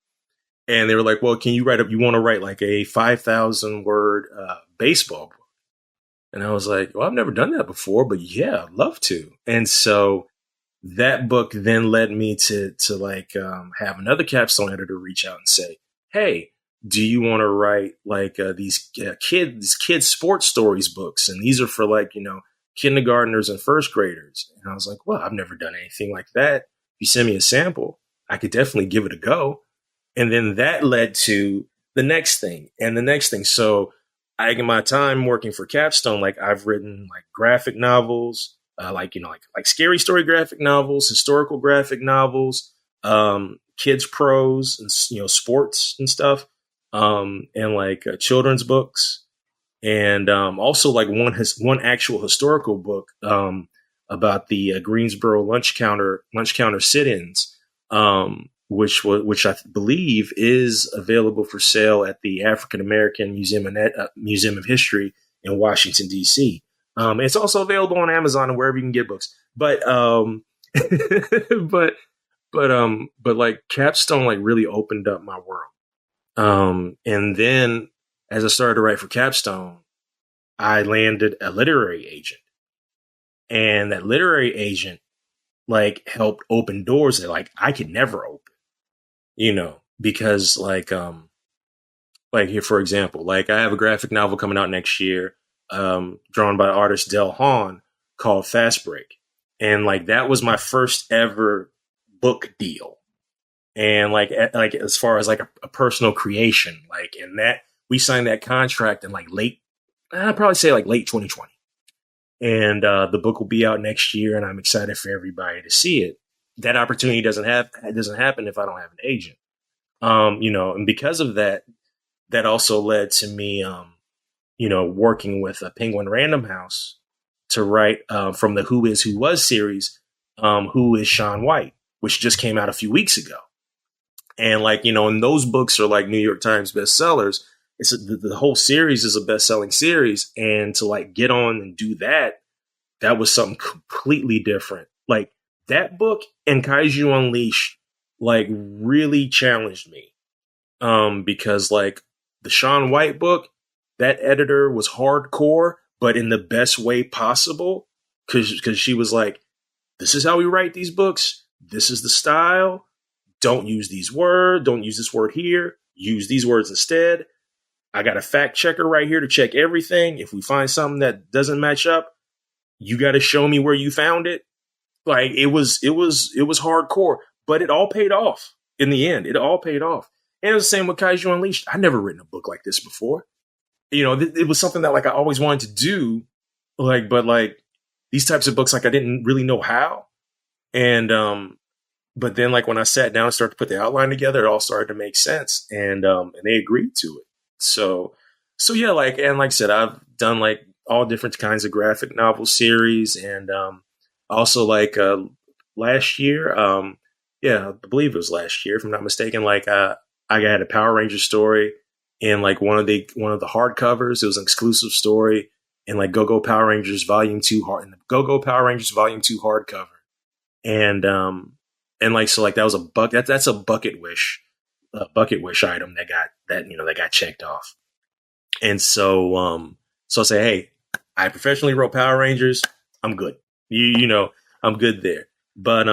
And they were like, well, you want to write like a 5,000 word baseball book? And I was like, well, I've never done that before, but yeah, I'd love to. And so that book then led me to have another Capstone editor reach out and say, hey, do you want to write like these kids sports stories books? And these are for like, kindergartners and first graders. And I was like, well, I've never done anything like that. If you send me a sample, I could definitely give it a go. And then that led to the next thing and the next thing. So in my time working for Capstone, like I've written like graphic novels, like scary story graphic novels, historical graphic novels, kids prose and, sports and stuff. And like children's books. And also like one actual historical book about the Greensboro lunch counter sit-ins, which I believe is available for sale at the African American Museum of History in Washington D.C. It's also available on Amazon and wherever you can get books. But but like Capstone like really opened up my world. And then as I started to write for Capstone, I landed a literary agent. And that literary agent like helped open doors that like I could never open, because like here, for example, like I have a graphic novel coming out next year, drawn by artist Del Hahn called Fast Break. And like, that was my first ever book deal. And like as far as like a personal creation, like in that we signed that contract in like I'd probably say like late 2020. And the book will be out next year, and I'm excited for everybody to see it. That opportunity doesn't happen if I don't have an agent. And because of that, that also led to me, working with a Penguin Random House to write from the Who Is Who Was series, Who Is Shawn White, which just came out a few weeks ago. And like, and those books are like New York Times bestsellers. The whole series is a best-selling series. And to like get on and do that was something completely different. Like that book and Kaiju Unleashed like really challenged me. Because like the Shawn White book, that editor was hardcore, but in the best way possible. Cause she was like, this is how we write these books. This is the style. Don't use these words. Don't use this word here. Use these words instead. I got a fact checker right here to check everything. If we find something that doesn't match up, you got to show me where you found it. Like it was hardcore, but it all paid off in the end. It all paid off. And it was the same with Kaiju Unleashed. I'd never written a book like this before. It was something that like I always wanted to do, like, but like these types of books, like I didn't really know how. And, but then like when I sat down and started to put the outline together, it all started to make sense. And they agreed to it. So yeah, like, and like I said, I've done like all different kinds of graphic novel series. And also like last year, I believe it was last year, if I'm not mistaken, like I had a Power Ranger story in like one of the hardcovers. It was an exclusive story in like Go-Go Power Rangers Volume 2 Go-Go Power Rangers Volume 2 hardcover. And like, so like that was that's a bucket wish item that got checked off. And so I say, hey, I professionally wrote Power Rangers. I'm good. I'm good there. But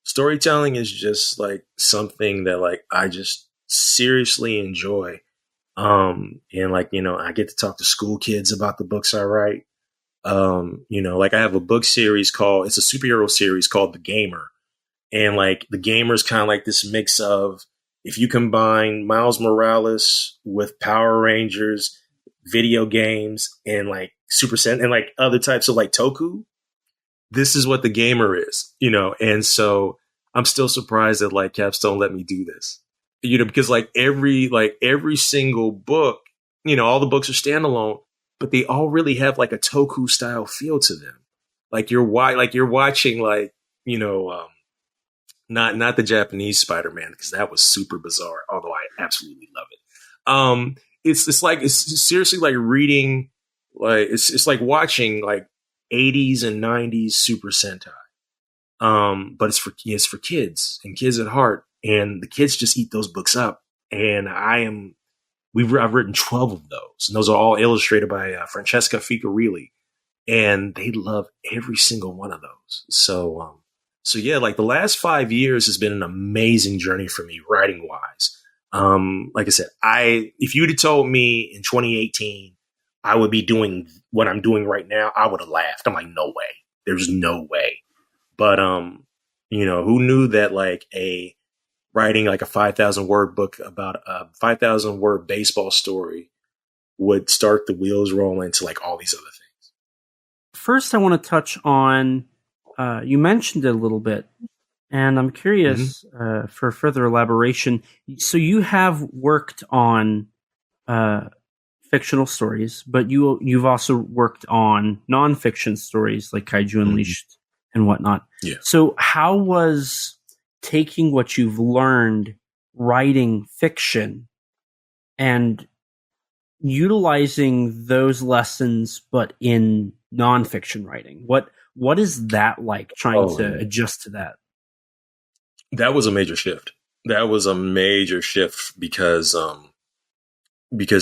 storytelling is just like something that like I just seriously enjoy. And like, I get to talk to school kids about the books I write. Like I have a book series it's a superhero series called The Gamer. And like The Gamer is kind of like this mix of, if you combine Miles Morales with Power Rangers, video games, and like Super Sen and like other types of like Toku, this is what The Gamer is, And so I'm still surprised that like Capstone let me do this, because like every single book, all the books are standalone, but they all really have like a Toku style feel to them. Like you're watching not the Japanese Spider-Man, because that was super bizarre, although I absolutely love it. It's seriously like reading, like it's like watching like 80s and 90s Super Sentai. But it's for kids and kids at heart, and the kids just eat those books up. And I've written 12 of those, and those are all illustrated by Francesca Ficarelli, and they love every single one of those. So yeah, like the last 5 years has been an amazing journey for me writing wise. Like I said, if you'd have told me in 2018 I would be doing what I'm doing right now, I would have laughed. I'm like, no way. There's no way. But who knew that like writing like a 5,000 word book about a 5,000 word baseball story would start the wheels rolling to like all these other things. First, I want to touch on, you mentioned it a little bit, and I'm curious for further elaboration. So you have worked on fictional stories, but you've also worked on nonfiction stories like Kaiju Unleashed and whatnot. Yeah. So how was taking what you've learned writing fiction and utilizing those lessons, but in nonfiction writing? What is that like, trying to adjust to that? That was a major shift. Because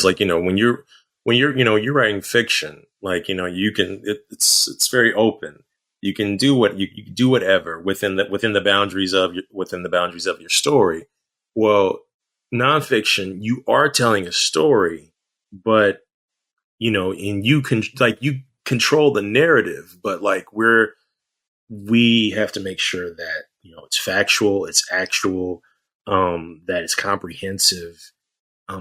like, when you're writing fiction, like, you can, it's very open. You can do whatever within the boundaries of your story. Well, nonfiction, you are telling a story, but and you can you control the narrative, but like we have to make sure that it's factual, it's actual, that it's comprehensive.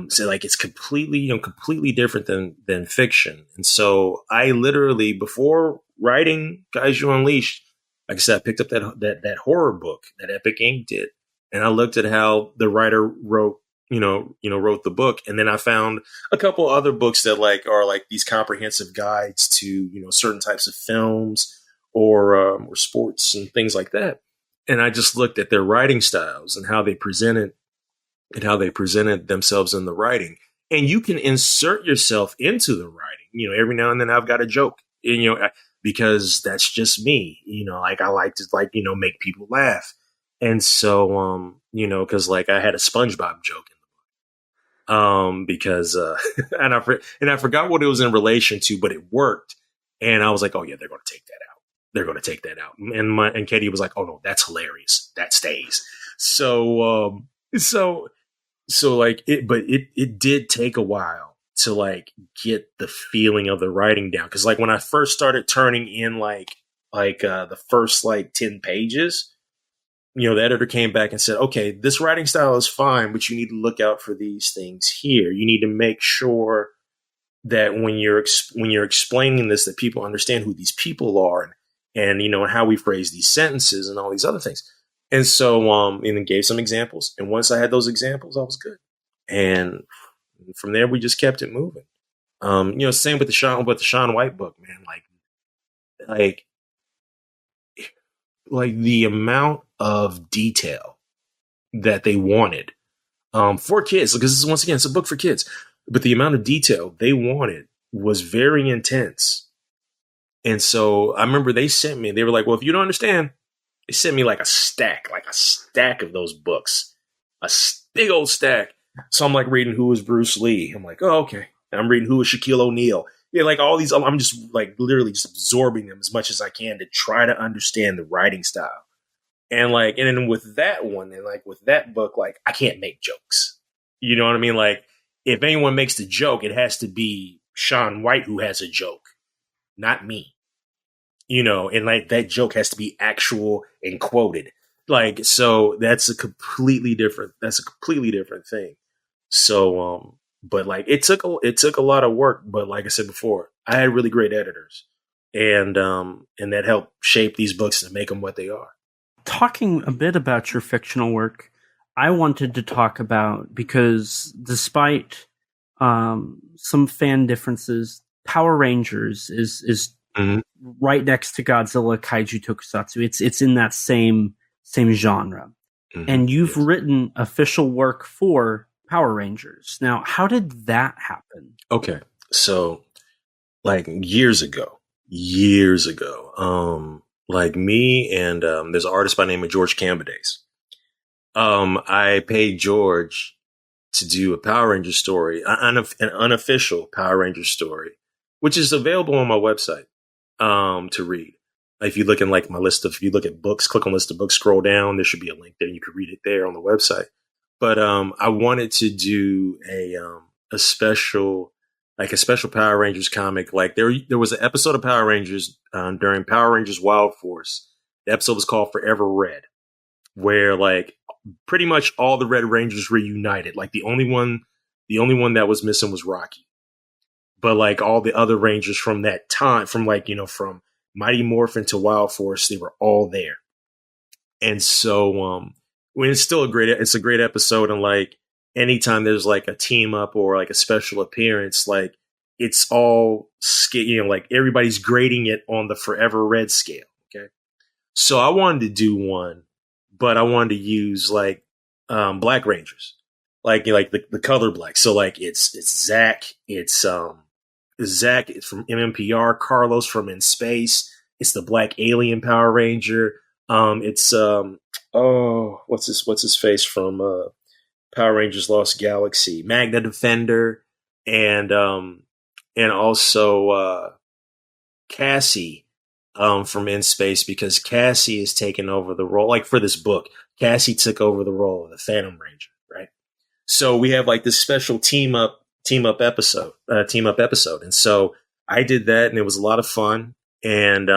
So like it's completely different than fiction. And so I literally, before writing Kaiju Unleashed, like I said, I picked up that horror book that Epic Inc. did, and I looked at how the writer wrote the book, and then I found a couple other books that like are like these comprehensive guides to certain types of films or sports and things like that. And I just looked at their writing styles and how they presented themselves in the writing. And you can insert yourself into the writing. Every now and then I've got a joke, because that's just me. Like I like to make people laugh. And so, because like I had a SpongeBob joke in the book, because and I forgot what it was in relation to, but it worked. And I was like, oh yeah, they're going to take that out. They're going to take that out. And Katie was like, oh no, that's hilarious. That stays. So like it did take a while to like get the feeling of the writing down. Cause like when I first started turning in the first like 10 pages, the editor came back and said, okay, this writing style is fine, but you need to look out for these things here. You need to make sure that when you're explaining this, that people understand who these people are and how we phrase these sentences and all these other things. And so, and then gave some examples. And once I had those examples, I was good. And from there, we just kept it moving. Same with the Shawn White book, man. Like the amount of detail that they wanted, for kids, because once again, it's a book for kids, but the amount of detail they wanted was very intense. And so I remember they were like, well, if you don't understand, they sent me like a stack of those books, a big old stack. So I'm like reading Who is Bruce Lee. I'm like, oh, okay. And I'm reading Who is Shaquille O'Neal. Yeah, like all these, I'm just like literally just absorbing them as much as I can to try to understand the writing style. And then with that one, and like with that book, like I can't make jokes. You know what I mean? Like if anyone makes the joke, it has to be Shawn White who has a joke, not me. And like that joke has to be actual and quoted. Like, so that's a completely different thing. So, but like it took a lot of work, but like I said before, I had really great editors and that helped shape these books and make them what they are. Talking a bit about your fictional work, I wanted to talk about, because despite some fan differences, Power Rangers is right next to Godzilla, Kaiju Tokusatsu. It's in that same genre. And you've written official work for Power Rangers. Now, how did that happen? Okay. So, like years ago, like me and there's an artist by the name of George Cambadase. I paid George to do a Power Ranger story, an unofficial Power Ranger story, which is available on my website to read. If you look in like my list of, if you look at books, click on list of books, scroll down, there should be a link there. You can read it there on the website. But I wanted to do a special Power Rangers comic. Like there was an episode of Power Rangers during Power Rangers Wild Force. The episode was called Forever Red, where like pretty much all the Red Rangers reunited. Like the only one that was missing was Rocky. But like all the other Rangers from that time, from like, from Mighty Morphin to Wild Force, they were all there. And so it's a great episode. And like anytime there's like a team up or like a special appearance, like it's all like everybody's grading it on the Forever Red scale. Okay. So I wanted to do one, but I wanted to use like Black Rangers, like the color black. So like it's Zach, Zach is from MMPR, Carlos from In Space. It's the Black Alien Power Ranger. It's what's his face from Power Rangers Lost Galaxy, Magna Defender, and also Cassie from In Space, because Cassie is taking over the role. Like for this book, Cassie took over the role of the Phantom Ranger, right? So we have like this special team up episode. And so I did that, and it was a lot of fun. And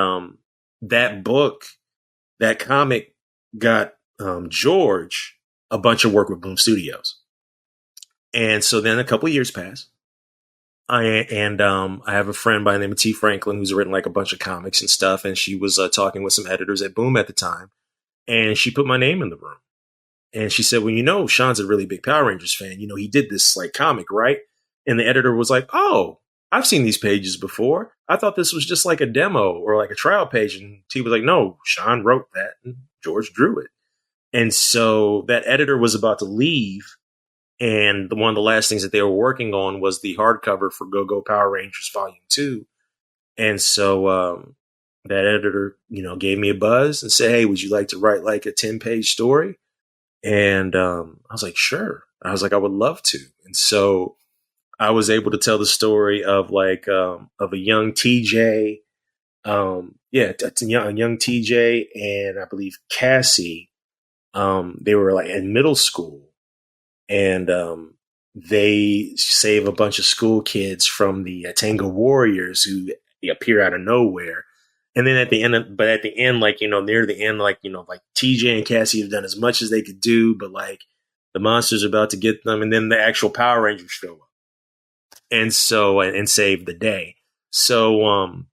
that comic got George a bunch of work with Boom Studios. And so then a couple of years passed. I have a friend by the name of T. Franklin who's written like a bunch of comics and stuff. And she was talking with some editors at Boom at the time. And she put my name in the room. And she said, well, Shawn's a really big Power Rangers fan. He did this like comic, right? And the editor was like, oh, I've seen these pages before. I thought this was just like a demo or like a trial page. And T was like, no, Shawn wrote that and George drew it. And so that editor was about to leave. And one of the last things that they were working on was the hardcover for Go-Go Power Rangers Volume 2. And so that editor, gave me a buzz and said, hey, would you like to write like a 10-page story? And I was like, sure. I was like, I would love to. And so I was able to tell the story of like of a young TJ, a young TJ, and I believe Cassie. They were like in middle school, and they save a bunch of school kids from the Tango Warriors who appear out of nowhere. And then at the end, like near the end, like like TJ and Cassie have done as much as they could do, but like the monsters are about to get them, and then the actual Power Rangers show up. And so, and save the day. So,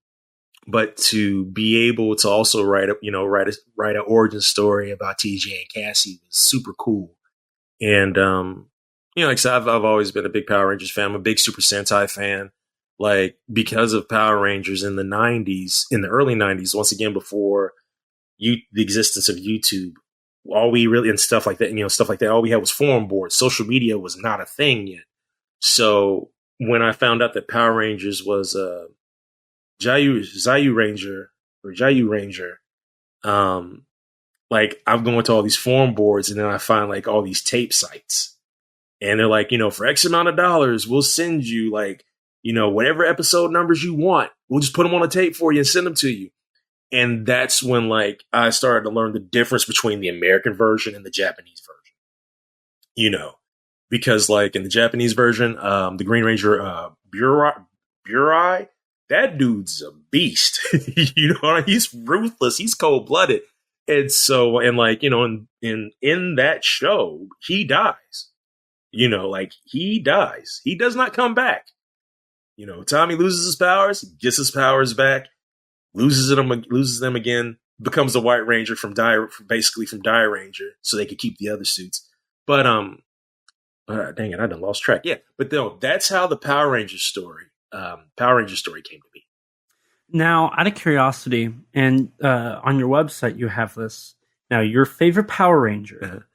but to be able to also write an origin story about TJ and Cassie was super cool. And, like I said, I've always been a big Power Rangers fan. I'm a big Super Sentai fan. Like, because of Power Rangers in the early 90s, once again, before the existence of YouTube, all we really, and stuff like that, all we had was forum boards. Social media was not a thing yet. So when I found out that Power Rangers was Zayu Ranger, like I'm going to all these forum boards, and then I find like all these tape sites, and they're like, for X amount of dollars, we'll send you like, whatever episode numbers you want. We'll just put them on a tape for you and send them to you. And that's when like I started to learn the difference between the American version and the Japanese version, because like in the Japanese version, the Green Ranger, Burai, that dude's a beast. He's ruthless. He's cold blooded. And so, and like, in that show, he dies, like he dies. He does not come back. Tommy loses his powers, gets his powers back, loses them again, becomes the White Ranger from Die Ranger so they could keep the other suits. But dang it, I done lost track. Yeah, but no, that's how the Power Rangers story came to be. Now, out of curiosity, and on your website you have this. Now, your favorite Power Ranger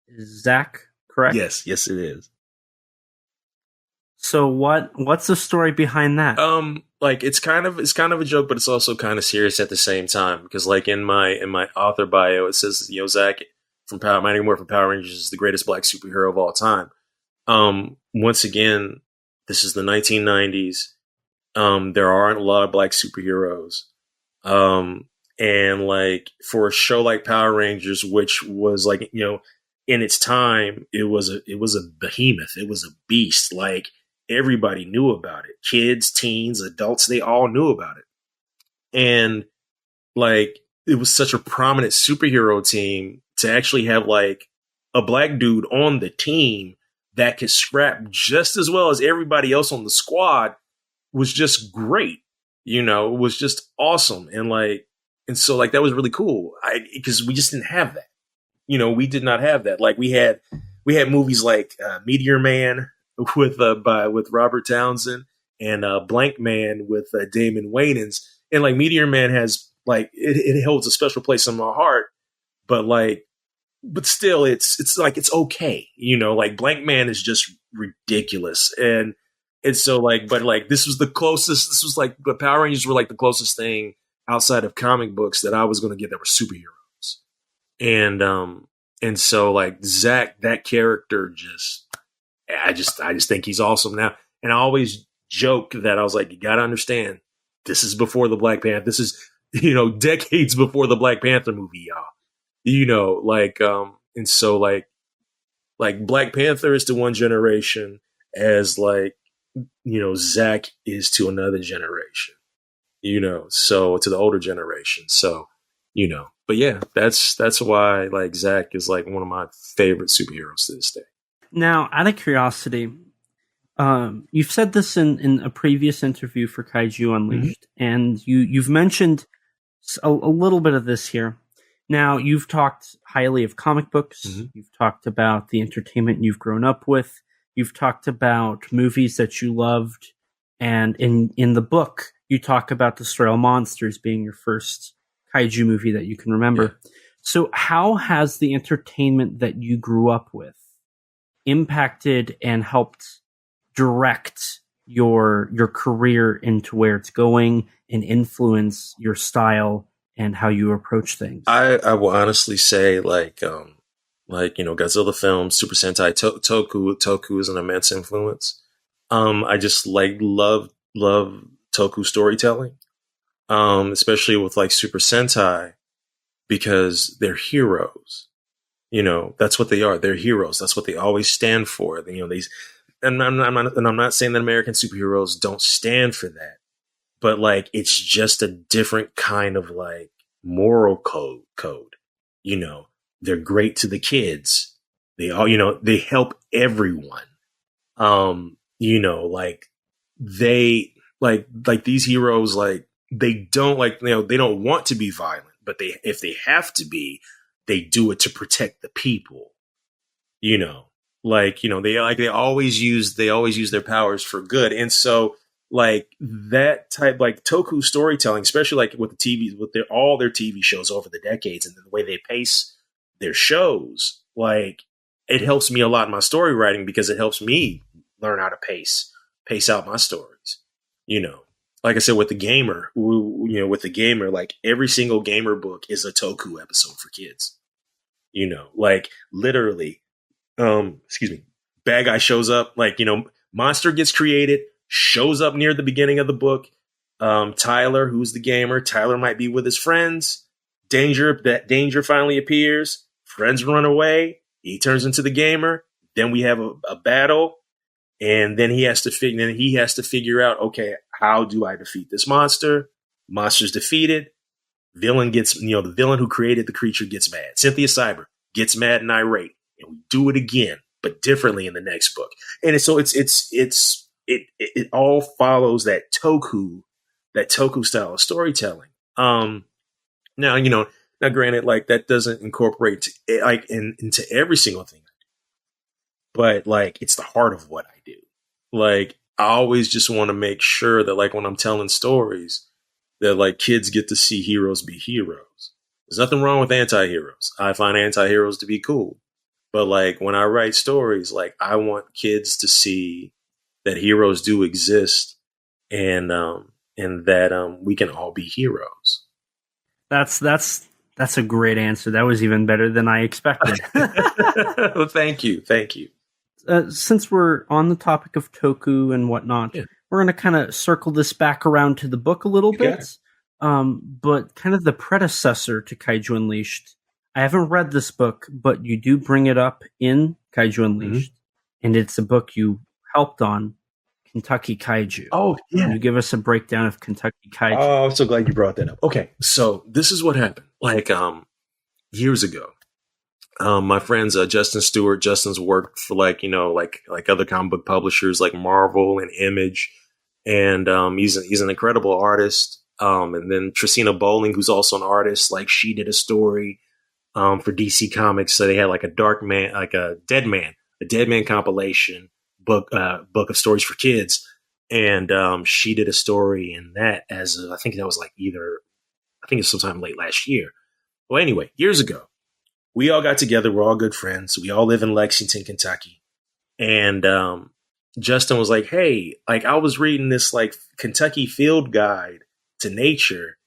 is Zach, correct? Yes, it is. So what's the story behind that? Like it's kind of a joke, but it's also kind of serious at the same time, because like in my author bio it says, Zach from Mighty Morphin Power Rangers is the greatest black superhero of all time. Once again, this is the 1990s. There aren't a lot of black superheroes. And like for a show like Power Rangers, which was like, in its time, it was a behemoth. It was a beast. Like everybody knew about it. Kids, teens, adults, they all knew about it. And like, it was such a prominent superhero team to actually have like a black dude on the team that could scrap just as well as everybody else on the squad was just great. It was just awesome. And so like, that was really cool. Because we just didn't have that. We did not have that. Like we had movies like Meteor Man with Robert Townsend and Blank Man with Damon Wayans. And like Meteor Man has like, it holds a special place in my heart, but still it's like, it's okay. Like Blank Man is just ridiculous. And so like, but like, this was like the Power Rangers were like the closest thing outside of comic books that I was going to get that were superheroes. And so like Zach, that character I just think he's awesome now. And I always joke that I was like, you got to understand, this is before the Black Panther. This is, decades before the Black Panther movie, y'all. And so like Black Panther is to one generation as like, Zach is to another generation, so to the older generation. So, but yeah, that's why like Zach is like one of my favorite superheroes to this day. Now, out of curiosity, you've said this in a previous interview for Kaiju Unleashed, and you've mentioned a little bit of this here. Now, you've talked highly of comic books. You've talked about the entertainment you've grown up with. You've talked about movies that you loved. And in the book, you talk about Destroy Monsters being your first Kaiju movie that you can remember. Yeah. So how has the entertainment that you grew up with impacted and helped direct your career into where it's going and influence your style and how you approach things? I will honestly say Godzilla films, Super Sentai, Toku is an immense influence. I just love Toku storytelling, especially with like Super Sentai, because they're heroes. That's what they are. They're heroes. That's what they always stand for. And I'm not saying that American superheroes don't stand for that, but like, it's just a different kind of like moral code. They're great to the kids. They all, they help everyone. Like these heroes, like they don't they don't want to be violent, but if they have to be, they do it to protect the people. They always use their powers for good. And so like that type, like Toku storytelling, especially like with the TV, with all their TV shows over the decades and the way they pace their shows, like it helps me a lot in my story writing, because it helps me learn how to pace out my stories. Like I said, with the gamer, like every single gamer book is a Toku episode for kids. Like literally, bad guy shows up, like, monster gets created, shows up near the beginning of the book. Tyler, who's the gamer, Tyler might be with his friends. Danger finally appears. Friends run away. He turns into the gamer. Then we have a battle. And then he has to figure out, okay, how do I defeat this monster? Monster's defeated. Villain gets, the villain who created the creature gets mad. Cynthia Cyber gets mad and irate. And we do it again, but differently in the next book. And so it all follows that Toku style of storytelling. Now granted, like that doesn't incorporate into every single thing. but like it's the heart of what I do. Like I always just want to make sure that like when I'm telling stories that like kids get to see heroes be heroes. There's nothing wrong with anti-heroes. I find anti-heroes to be cool. But like when I write stories, like I want kids to see that heroes do exist and that we can all be heroes. That's a great answer. That was even better than I expected. Well, thank you. Since we're on the topic of Toku and whatnot, we're going to kind of circle this back around to the book a little bit. But kind of the predecessor to Kaiju Unleashed. I haven't read this book, but you do bring it up in Kaiju Unleashed. And it's a book you helped on, Kentucky Kaiju. Oh, yeah. Can you give us a breakdown of Kentucky Kaiju? Oh, I'm so glad you brought that up. Okay, so this is what happened. Like years ago, my friends Justin Stewart. Justin's worked for like other comic book publishers like Marvel and Image, and he's an incredible artist. And then Tracina Bowling, who's also an artist, like she did a story for DC Comics. So they had like a Dead Man compilation book of stories for kids. And she did a story in that I think it's sometime late last year. Well, anyway, years ago, we all got together. We're all good friends. We all live in Lexington, Kentucky. And Justin was like, hey, like I was reading this like Kentucky field guide to nature.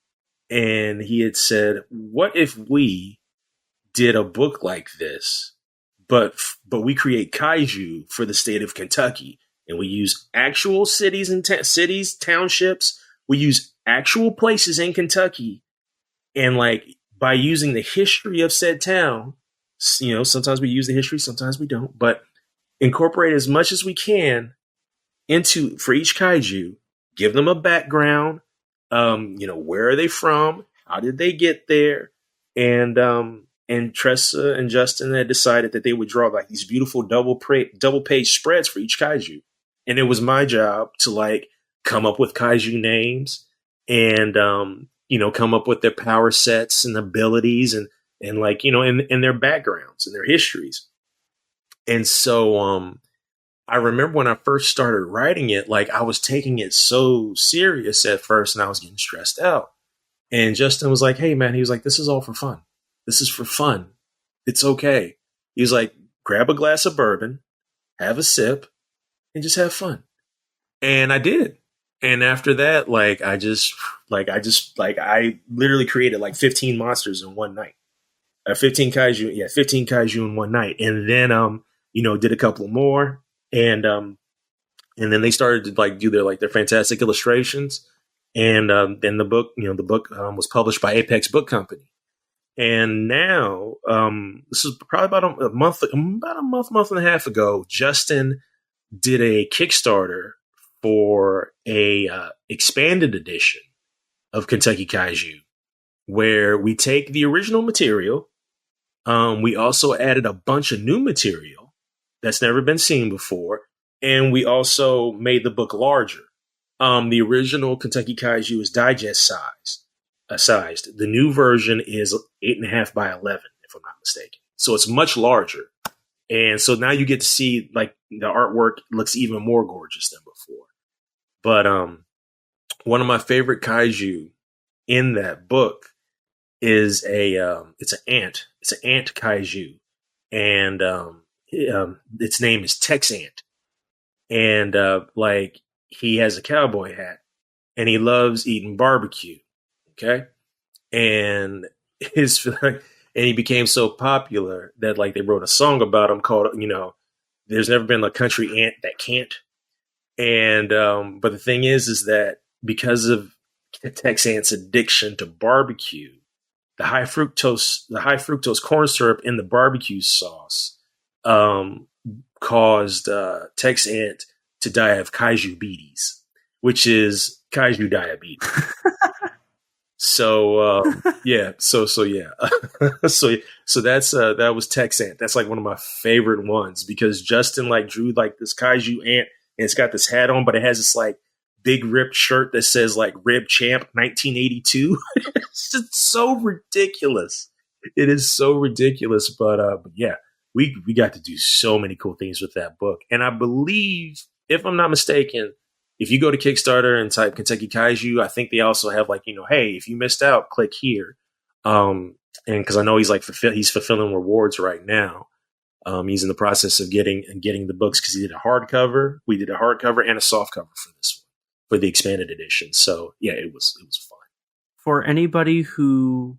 And he had said, what if we did a book like this, but we create kaiju for the state of Kentucky, and we use actual cities and townships. We use actual places in Kentucky, and like by using the history of said town, sometimes we use the history, sometimes we don't, but incorporate as much as we can for each kaiju. Give them a background. Where are they from? How did they get there? And Tressa and Justin had decided that they would draw like these beautiful double page spreads for each kaiju. And it was my job to like come up with kaiju names and, come up with their power sets and abilities and like, and their backgrounds and their histories. And so, I remember when I first started writing it, like I was taking it so serious at first and I was getting stressed out. And Justin was like, hey man, he was like, this is all for fun. This is for fun. It's okay. He was like, grab a glass of bourbon, have a sip, and just have fun. And I did. And after that, I literally created like 15 monsters in one night. 15 kaiju in one night. And then, did a couple more. And then they started to like do their fantastic illustrations. And then the book was published by Apex Book Company. And now, this is probably about a month and a half ago, Justin did a Kickstarter for a expanded edition of Kentucky Kaiju, where we take the original material. We also added a bunch of new material that's never been seen before. And we also made the book larger. The original Kentucky Kaiju is digest sized. The new version is 8.5 by 11, if I'm not mistaken. So it's much larger. And so now you get to see like the artwork looks even more gorgeous than before. But one of my favorite kaiju in that book is it's an ant. It's an ant kaiju. And its name is Tex Ant. And he has a cowboy hat and he loves eating barbecue. Okay. And he became so popular that like they wrote a song about him called, There's Never Been a Country Ant That Can't. And, but the thing is that because of Tex Ant's addiction to barbecue, the high fructose corn syrup in the barbecue sauce, caused, Tex Ant to die of kaiju beaties, which is kaiju diabetes. So that was Tex Ant. That's like one of my favorite ones because Justin like drew like this kaiju ant and it's got this hat on, but it has this like big ripped shirt that says like Rib Champ 1982. It's just so ridiculous. It is so ridiculous, but yeah, we got to do so many cool things with that book. And I believe, if I'm not mistaken, if you go to Kickstarter and type Kentucky Kaiju, I think they also have like, hey, if you missed out, click here. And because I know he's he's fulfilling rewards right now. He's in the process of getting the books because he did a hardcover. We did a hardcover and a softcover for this one, for the expanded edition. So yeah, it was fun. For anybody who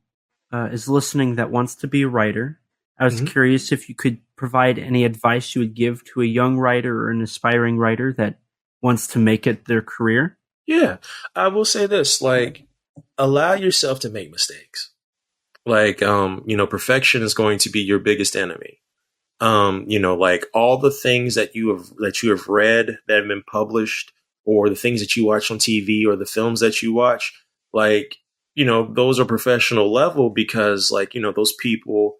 is listening that wants to be a writer, I was curious if you could provide any advice you would give to a young writer or an aspiring writer that wants to make it their career. Yeah, I will say this: like, allow yourself to make mistakes. Like, perfection is going to be your biggest enemy. Like all the things that you have read that have been published, or the things that you watch on TV, or the films that you watch, like, those are professional level because, like, those people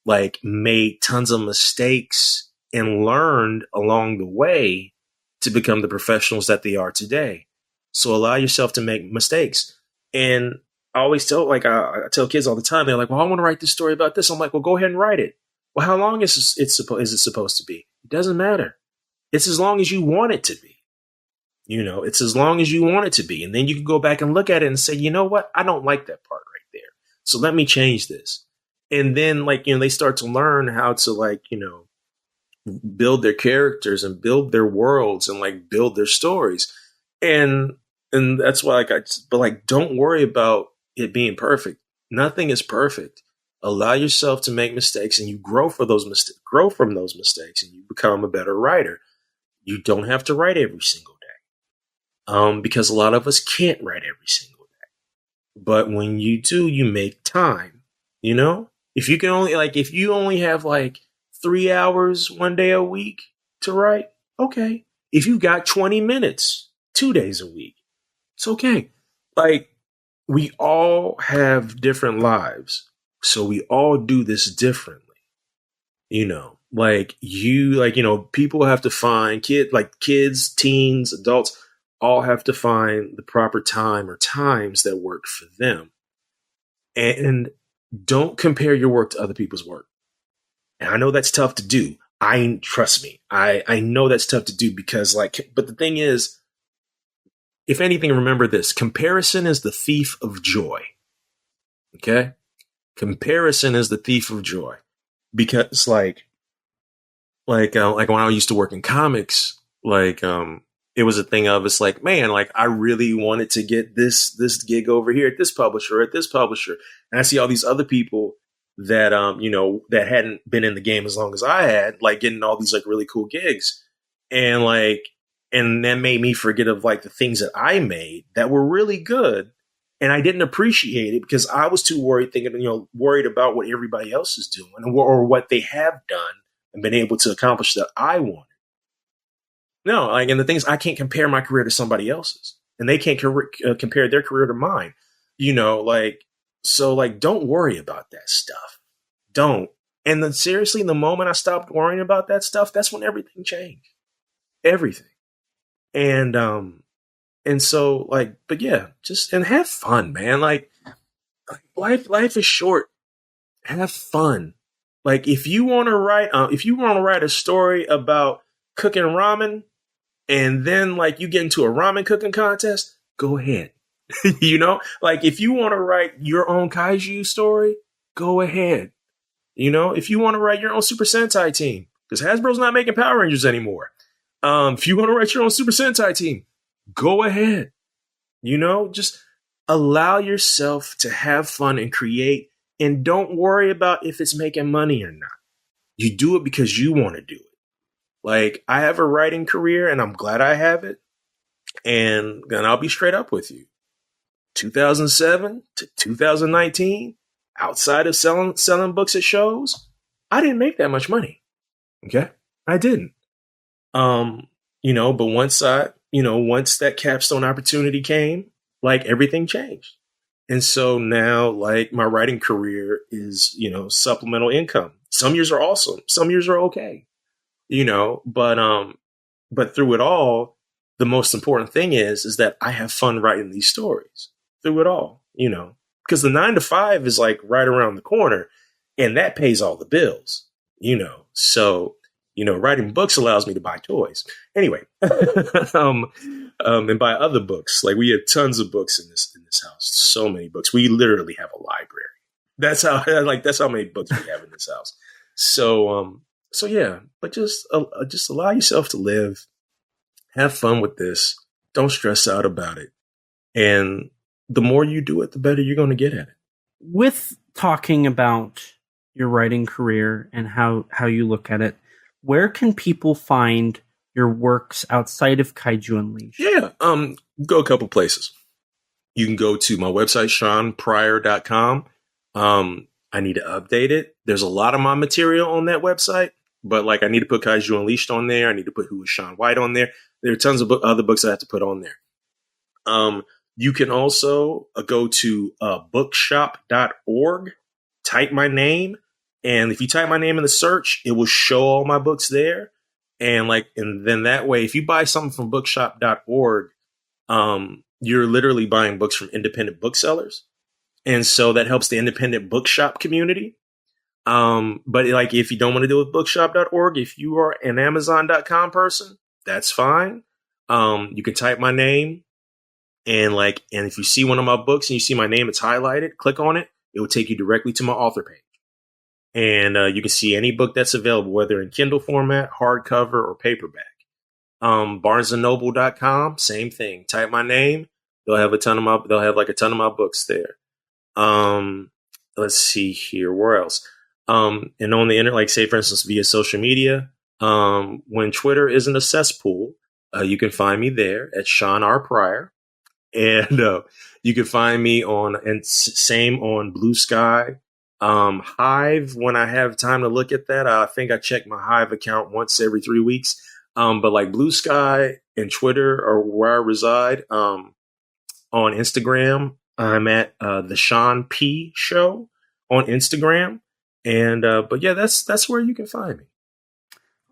like made tons of mistakes and learned along the way to become the professionals that they are today. So allow yourself to make mistakes. And I always tell, I tell kids all the time, they're like, well, I want to write this story about this. I'm like, well, go ahead and write it. Well, how long is it supposed to be? It doesn't matter. It's as long as you want it to be. It's as long as you want it to be. And then you can go back and look at it and say, you know what? I don't like that part right there. So let me change this. And then, they start to learn how to, build their characters and build their worlds and, build their stories. And that's why, don't worry about it being perfect. Nothing is perfect. Allow yourself to make mistakes, and you grow from those mistakes, and you become a better writer. You don't have to write every single day, because a lot of us can't write every single day. But when you do, you make time. If you only have 3 hours one day a week to write, okay. If you got 20 minutes 2 days a week, it's okay. We all have different lives. So we all do this differently, people have to find kids, teens, adults all have to find the proper time or times that work for them. And don't compare your work to other people's work. And I know that's tough to do. Trust me, I know that's tough to do because but the thing is, if anything, remember this: comparison is the thief of joy. Okay. Comparison is the thief of joy, because like when I used to work in comics, it was a thing of, it's like, man, I really wanted to get this gig over here at this publisher, and I see all these other people that that hadn't been in the game as long as I had, getting all these really cool gigs, and that made me forget of the things that I made that were really good. And I didn't appreciate it because I was too worried about what everybody else is doing or what they have done and been able to accomplish that I wanted. No, and the thing is, I can't compare my career to somebody else's, and they can't compare their career to mine. So don't worry about that stuff. Don't. And then seriously, the moment I stopped worrying about that stuff, that's when everything changed. Everything. And so, but yeah, and have fun, man. Life is short. Have fun. If you want to write a story about cooking ramen, and then you get into a ramen cooking contest, go ahead. If you want to write your own kaiju story, go ahead. If you want to write your own Super Sentai team, because Hasbro's not making Power Rangers anymore. If you want to write your own Super Sentai team, go ahead. Just allow yourself to have fun and create, and don't worry about if it's making money or not. You do it because you want to do it. I have a writing career, and I'm glad I have it. And I'll be straight up with you. 2007 to 2019, outside of selling books at shows, I didn't make that much money. Okay? I didn't. But once that capstone opportunity came, everything changed. And so now, my writing career is, supplemental income. Some years are awesome. Some years are okay, but through it all, the most important thing is that I have fun writing these stories through it all, because the 9 to 5 is right around the corner, and that pays all the bills. So, writing books allows me to buy toys. Anyway, and buy other books. Like we have tons of books in this house. So many books. We literally have a library. That's how many books we have in this house. So yeah, but just allow yourself to live, have fun with this. Don't stress out about it. And the more you do it, the better you're going to get at it. With talking about your writing career and how you look at it, where can people find your works outside of Kaiju Unleashed? Yeah, go a couple places. You can go to my website, ShawnPryor.com. I need to update it. There's a lot of my material on that website, but like I need to put Kaiju Unleashed on there. I need to put Who is Shawn White on there. There are tons of other books I have to put on there. You can also go to bookshop.org, type my name, and if you type my name in the search, it will show all my books there. And then that way, if you buy something from bookshop.org, you're literally buying books from independent booksellers. And so that helps the independent bookshop community. But if you don't want to do it with bookshop.org, if you are an Amazon.com person, that's fine. You can type my name and if you see one of my books and you see my name, it's highlighted, click on it. It will take you directly to my author page. And you can see any book that's available, whether in Kindle format, hardcover, or paperback. BarnesandNoble.com, same thing. Type my name. They'll have a ton of my books there. Let's see here. Where else? And on the internet, say for instance, via social media, when Twitter isn't a cesspool, you can find me there at Shawn R. Pryor. And you can find me same on Blue Sky. Hive, when I have time to look at that, I think I check my Hive account once every 3 weeks. But Blue Sky and Twitter are where I reside. On Instagram, I'm at the Shawn P Show on Instagram. And but yeah, that's where you can find me.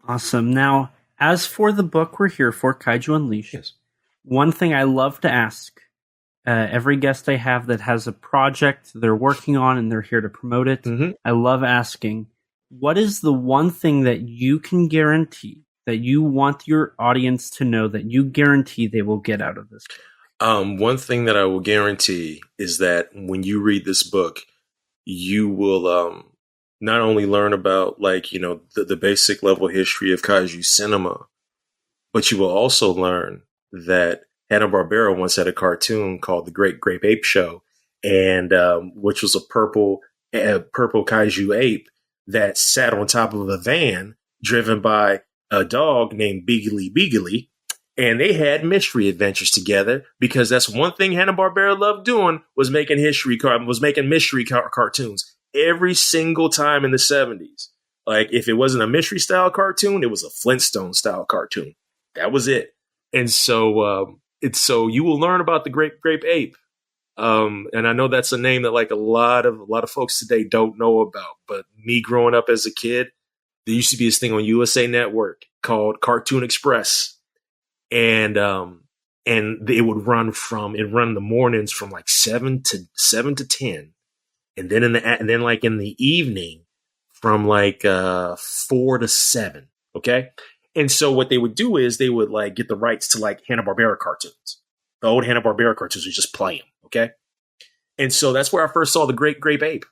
Awesome. Now, as for the book we're here for, Kaiju Unleashed, yes. One thing I love to ask every guest I have that has a project they're working on and they're here to promote it, I love asking, what is the one thing that you can guarantee that you want your audience to know that you guarantee they will get out of this book? One thing that I will guarantee is that when you read this book, you will not only learn about the basic level history of kaiju cinema, but you will also learn that Hanna-Barbera once had a cartoon called The Great Grape Ape Show, and which was a purple kaiju ape that sat on top of a van driven by a dog named Biggly, and they had mystery adventures together because that's one thing Hanna-Barbera loved doing was making mystery cartoons every single time in the 70s. If it wasn't a mystery style cartoon, it was a Flintstone style cartoon. That was it. And so you will learn about the Great Grape Ape. And I know that's a name that a lot of folks today don't know about. But me growing up as a kid, there used to be this thing on USA Network called Cartoon Express. And it would run in the mornings from 7 to 10. And then in the evening from 4 to 7. Okay. And so what they would do is they would get the rights to Hanna-Barbera cartoons. The old Hanna-Barbera cartoons would just play them. Okay. And so that's where I first saw the Great Grape Ape.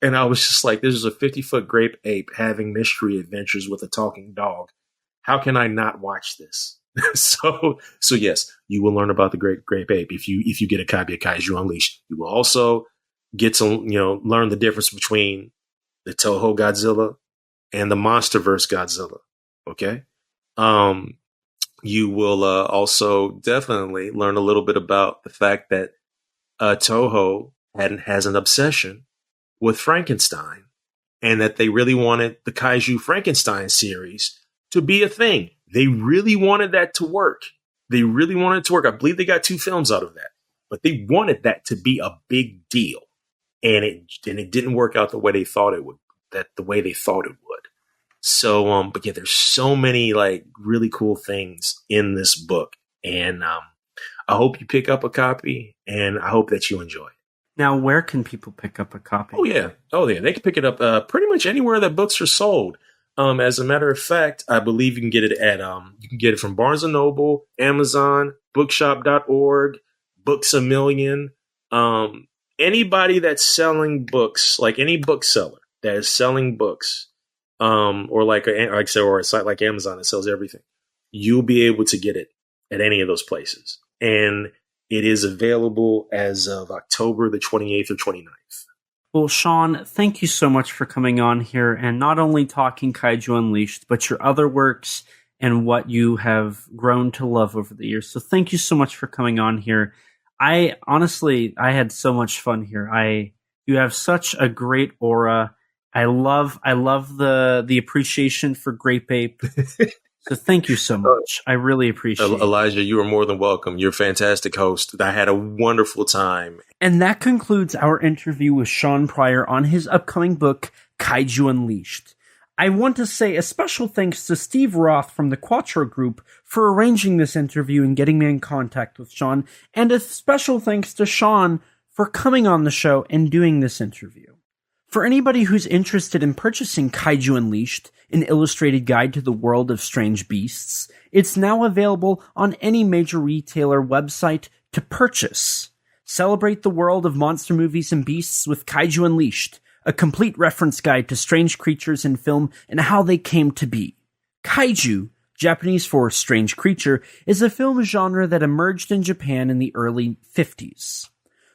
And I was just this is a 50-foot grape ape having mystery adventures with a talking dog. How can I not watch this? So yes, you will learn about the Great Grape Ape if you get a copy of Kaiju Unleashed. You will also get to learn the difference between the Toho Godzilla and the MonsterVerse Godzilla. Okay. You will also definitely learn a little bit about the fact that Toho has an obsession with Frankenstein, and that they really wanted the Kaiju Frankenstein series to be a thing. They really wanted that to work. I believe they got 2 films out of that, but they wanted that to be a big deal, and it didn't work out the way they thought it would. So, but yeah, there's so many really cool things in this book, and I hope you pick up a copy, and I hope that you enjoy it. Now, where can people pick up a copy? Oh yeah, they can pick it up pretty much anywhere that books are sold. As a matter of fact, I believe you can get it at you can get it from Barnes and Noble, Amazon, Bookshop.org, Books A Million. Anybody that's selling books, like any bookseller that is selling books, or like I said, or a site like Amazon that sells everything, you'll be able to get it at any of those places, and it is available as of October the 28th or 29th. Well, Shawn, thank you so much for coming on here and not only talking Kaiju Unleashed, but your other works and what you have grown to love over the years. So thank you so much for coming on here. I had so much fun here. You have such a great aura. I love the appreciation for Grape Ape. So thank you so much. I really appreciate it. Elijah, you are more than welcome. You're a fantastic host. I had a wonderful time. And that concludes our interview with Shawn Pryor on his upcoming book, Kaiju Unleashed. I want to say a special thanks to Steve Roth from the Quatro group for arranging this interview and getting me in contact with Shawn, and a special thanks to Shawn for coming on the show and doing this interview. For anybody who's interested in purchasing Kaiju Unleashed, an illustrated guide to the world of strange beasts, it's now available on any major retailer website to purchase. Celebrate the world of monster movies and beasts with Kaiju Unleashed, a complete reference guide to strange creatures in film and how they came to be. Kaiju, Japanese for strange creature, is a film genre that emerged in Japan in the early 50s.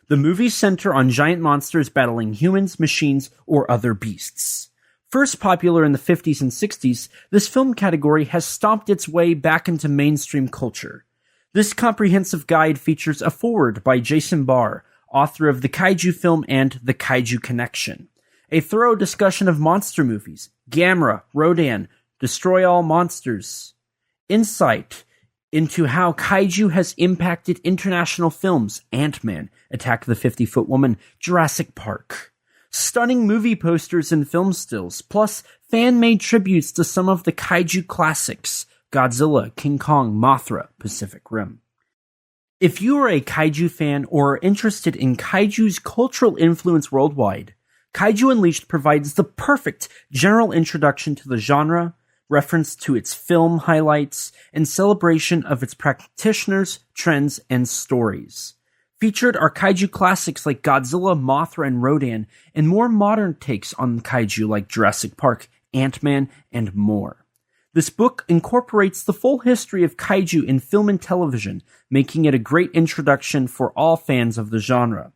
The movies center on giant monsters battling humans, machines, or other beasts. First popular in the 50s and 60s, this film category has stomped its way back into mainstream culture. This comprehensive guide features a foreword by Jason Barr, author of the Kaiju film and The Kaiju Connection, a thorough discussion of monster movies, Gamera, Rodan, Destroy All Monsters, insight into how Kaiju has impacted international films, Ant-Man, Attack the 50-Foot Woman, Jurassic Park. Stunning movie posters and film stills, plus fan-made tributes to some of the Kaiju classics, Godzilla, King Kong, Mothra, Pacific Rim. If you are a Kaiju fan or are interested in Kaiju's cultural influence worldwide, Kaiju Unleashed provides the perfect general introduction to the genre, reference to its film highlights, and celebration of its practitioners, trends, and stories. Featured are Kaiju classics like Godzilla, Mothra, and Rodan, and more modern takes on Kaiju like Jurassic Park, Ant-Man, and more. This book incorporates the full history of Kaiju in film and television, making it a great introduction for all fans of the genre.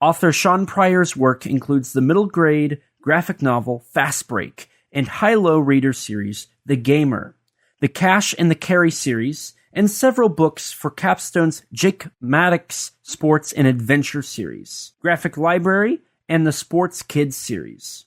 Author Shawn Pryor's work includes the middle grade graphic novel Fast Break and high-low reader series The Gamer, the Cash and the Carry series, and several books for Capstone's Jake Maddox Sports and Adventure series, Graphic Library, and the Sports Kids series.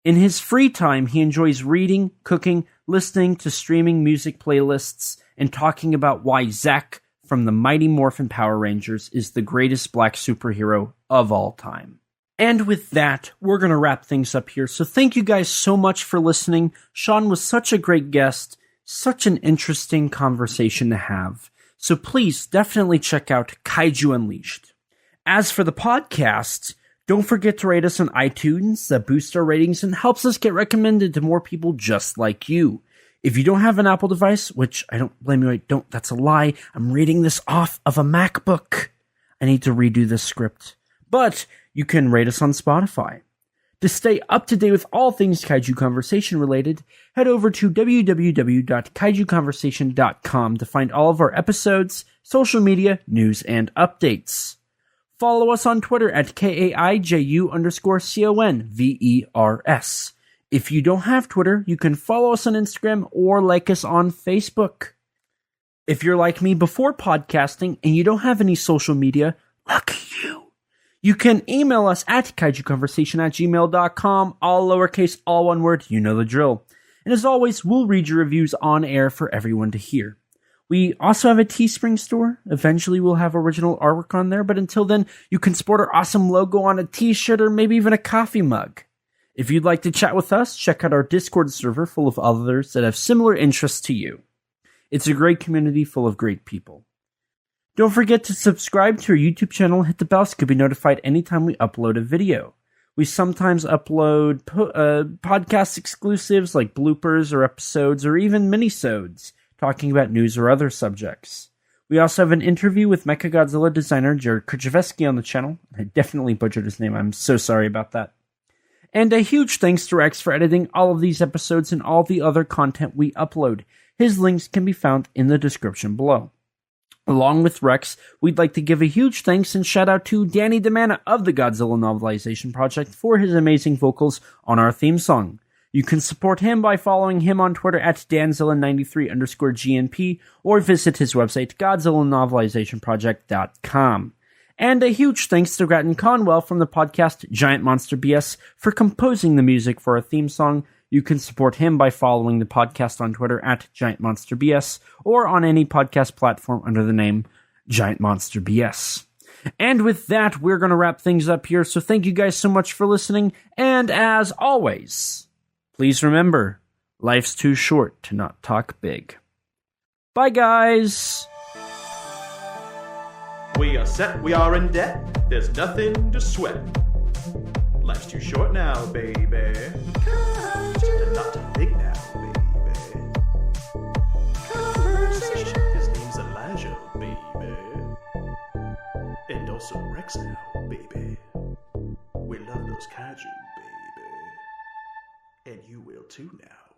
In his free time, he enjoys reading, cooking, listening to streaming music playlists, and talking about why Zack from the Mighty Morphin Power Rangers is the greatest black superhero of all time. And with that, we're going to wrap things up here. So thank you guys so much for listening. Shawn was such a great guest, such an interesting conversation to have. So please definitely check out Kaiju Unleashed. As for the podcast, don't forget to rate us on iTunes. That boosts our ratings and helps us get recommended to more people just like you. If you don't have an Apple device, which I don't blame you, that's a lie. I'm reading this off of a MacBook. I need to redo this script. But you can rate us on Spotify. To stay up to date with all things Kaiju Conversation related, head over to www.kaijuconversation.com to find all of our episodes, social media, news, and updates. Follow us on Twitter at KAIJU_CONVERS. If you don't have Twitter, you can follow us on Instagram or like us on Facebook. If you're like me before podcasting and you don't have any social media, lucky you. You can email us at kaijuconversation@gmail.com, all lowercase, all one word, you know the drill. And as always, we'll read your reviews on air for everyone to hear. We also have a Teespring store. Eventually we'll have original artwork on there, but until then, you can sport our awesome logo on a t-shirt or maybe even a coffee mug. If you'd like to chat with us, check out our Discord server full of others that have similar interests to you. It's a great community full of great people. Don't forget to subscribe to our YouTube channel and hit the bell so you can be notified anytime we upload a video. We sometimes upload podcast exclusives like bloopers or episodes or even minisodes talking about news or other subjects. We also have an interview with MechaGodzilla designer Jared Krzyzewski on the channel. I definitely butchered his name. I'm so sorry about that. And a huge thanks to Rex for editing all of these episodes and all the other content we upload. His links can be found in the description below. Along with Rex, we'd like to give a huge thanks and shout out to Danny DiManna of the Godzilla Novelization Project for his amazing vocals on our theme song. You can support him by following him on Twitter at danzilla93_GNP or visit his website, GodzillaNovelizationProject.com. And a huge thanks to Grattan Conwell from the podcast Giant Monster BS for composing the music for our theme song. You can support him by following the podcast on Twitter at Giant Monster BS or on any podcast platform under the name Giant Monster BS. And with that, we're going to wrap things up here. So thank you guys so much for listening. And as always, please remember, life's too short to not talk big. Bye, guys. We are set, we are in debt. There's nothing to sweat. Life's too short now, baby. And not too big now, baby. Conversation. His name's Elijah, baby. And also Rex now, baby. We love those kaiju, baby. And you will too now.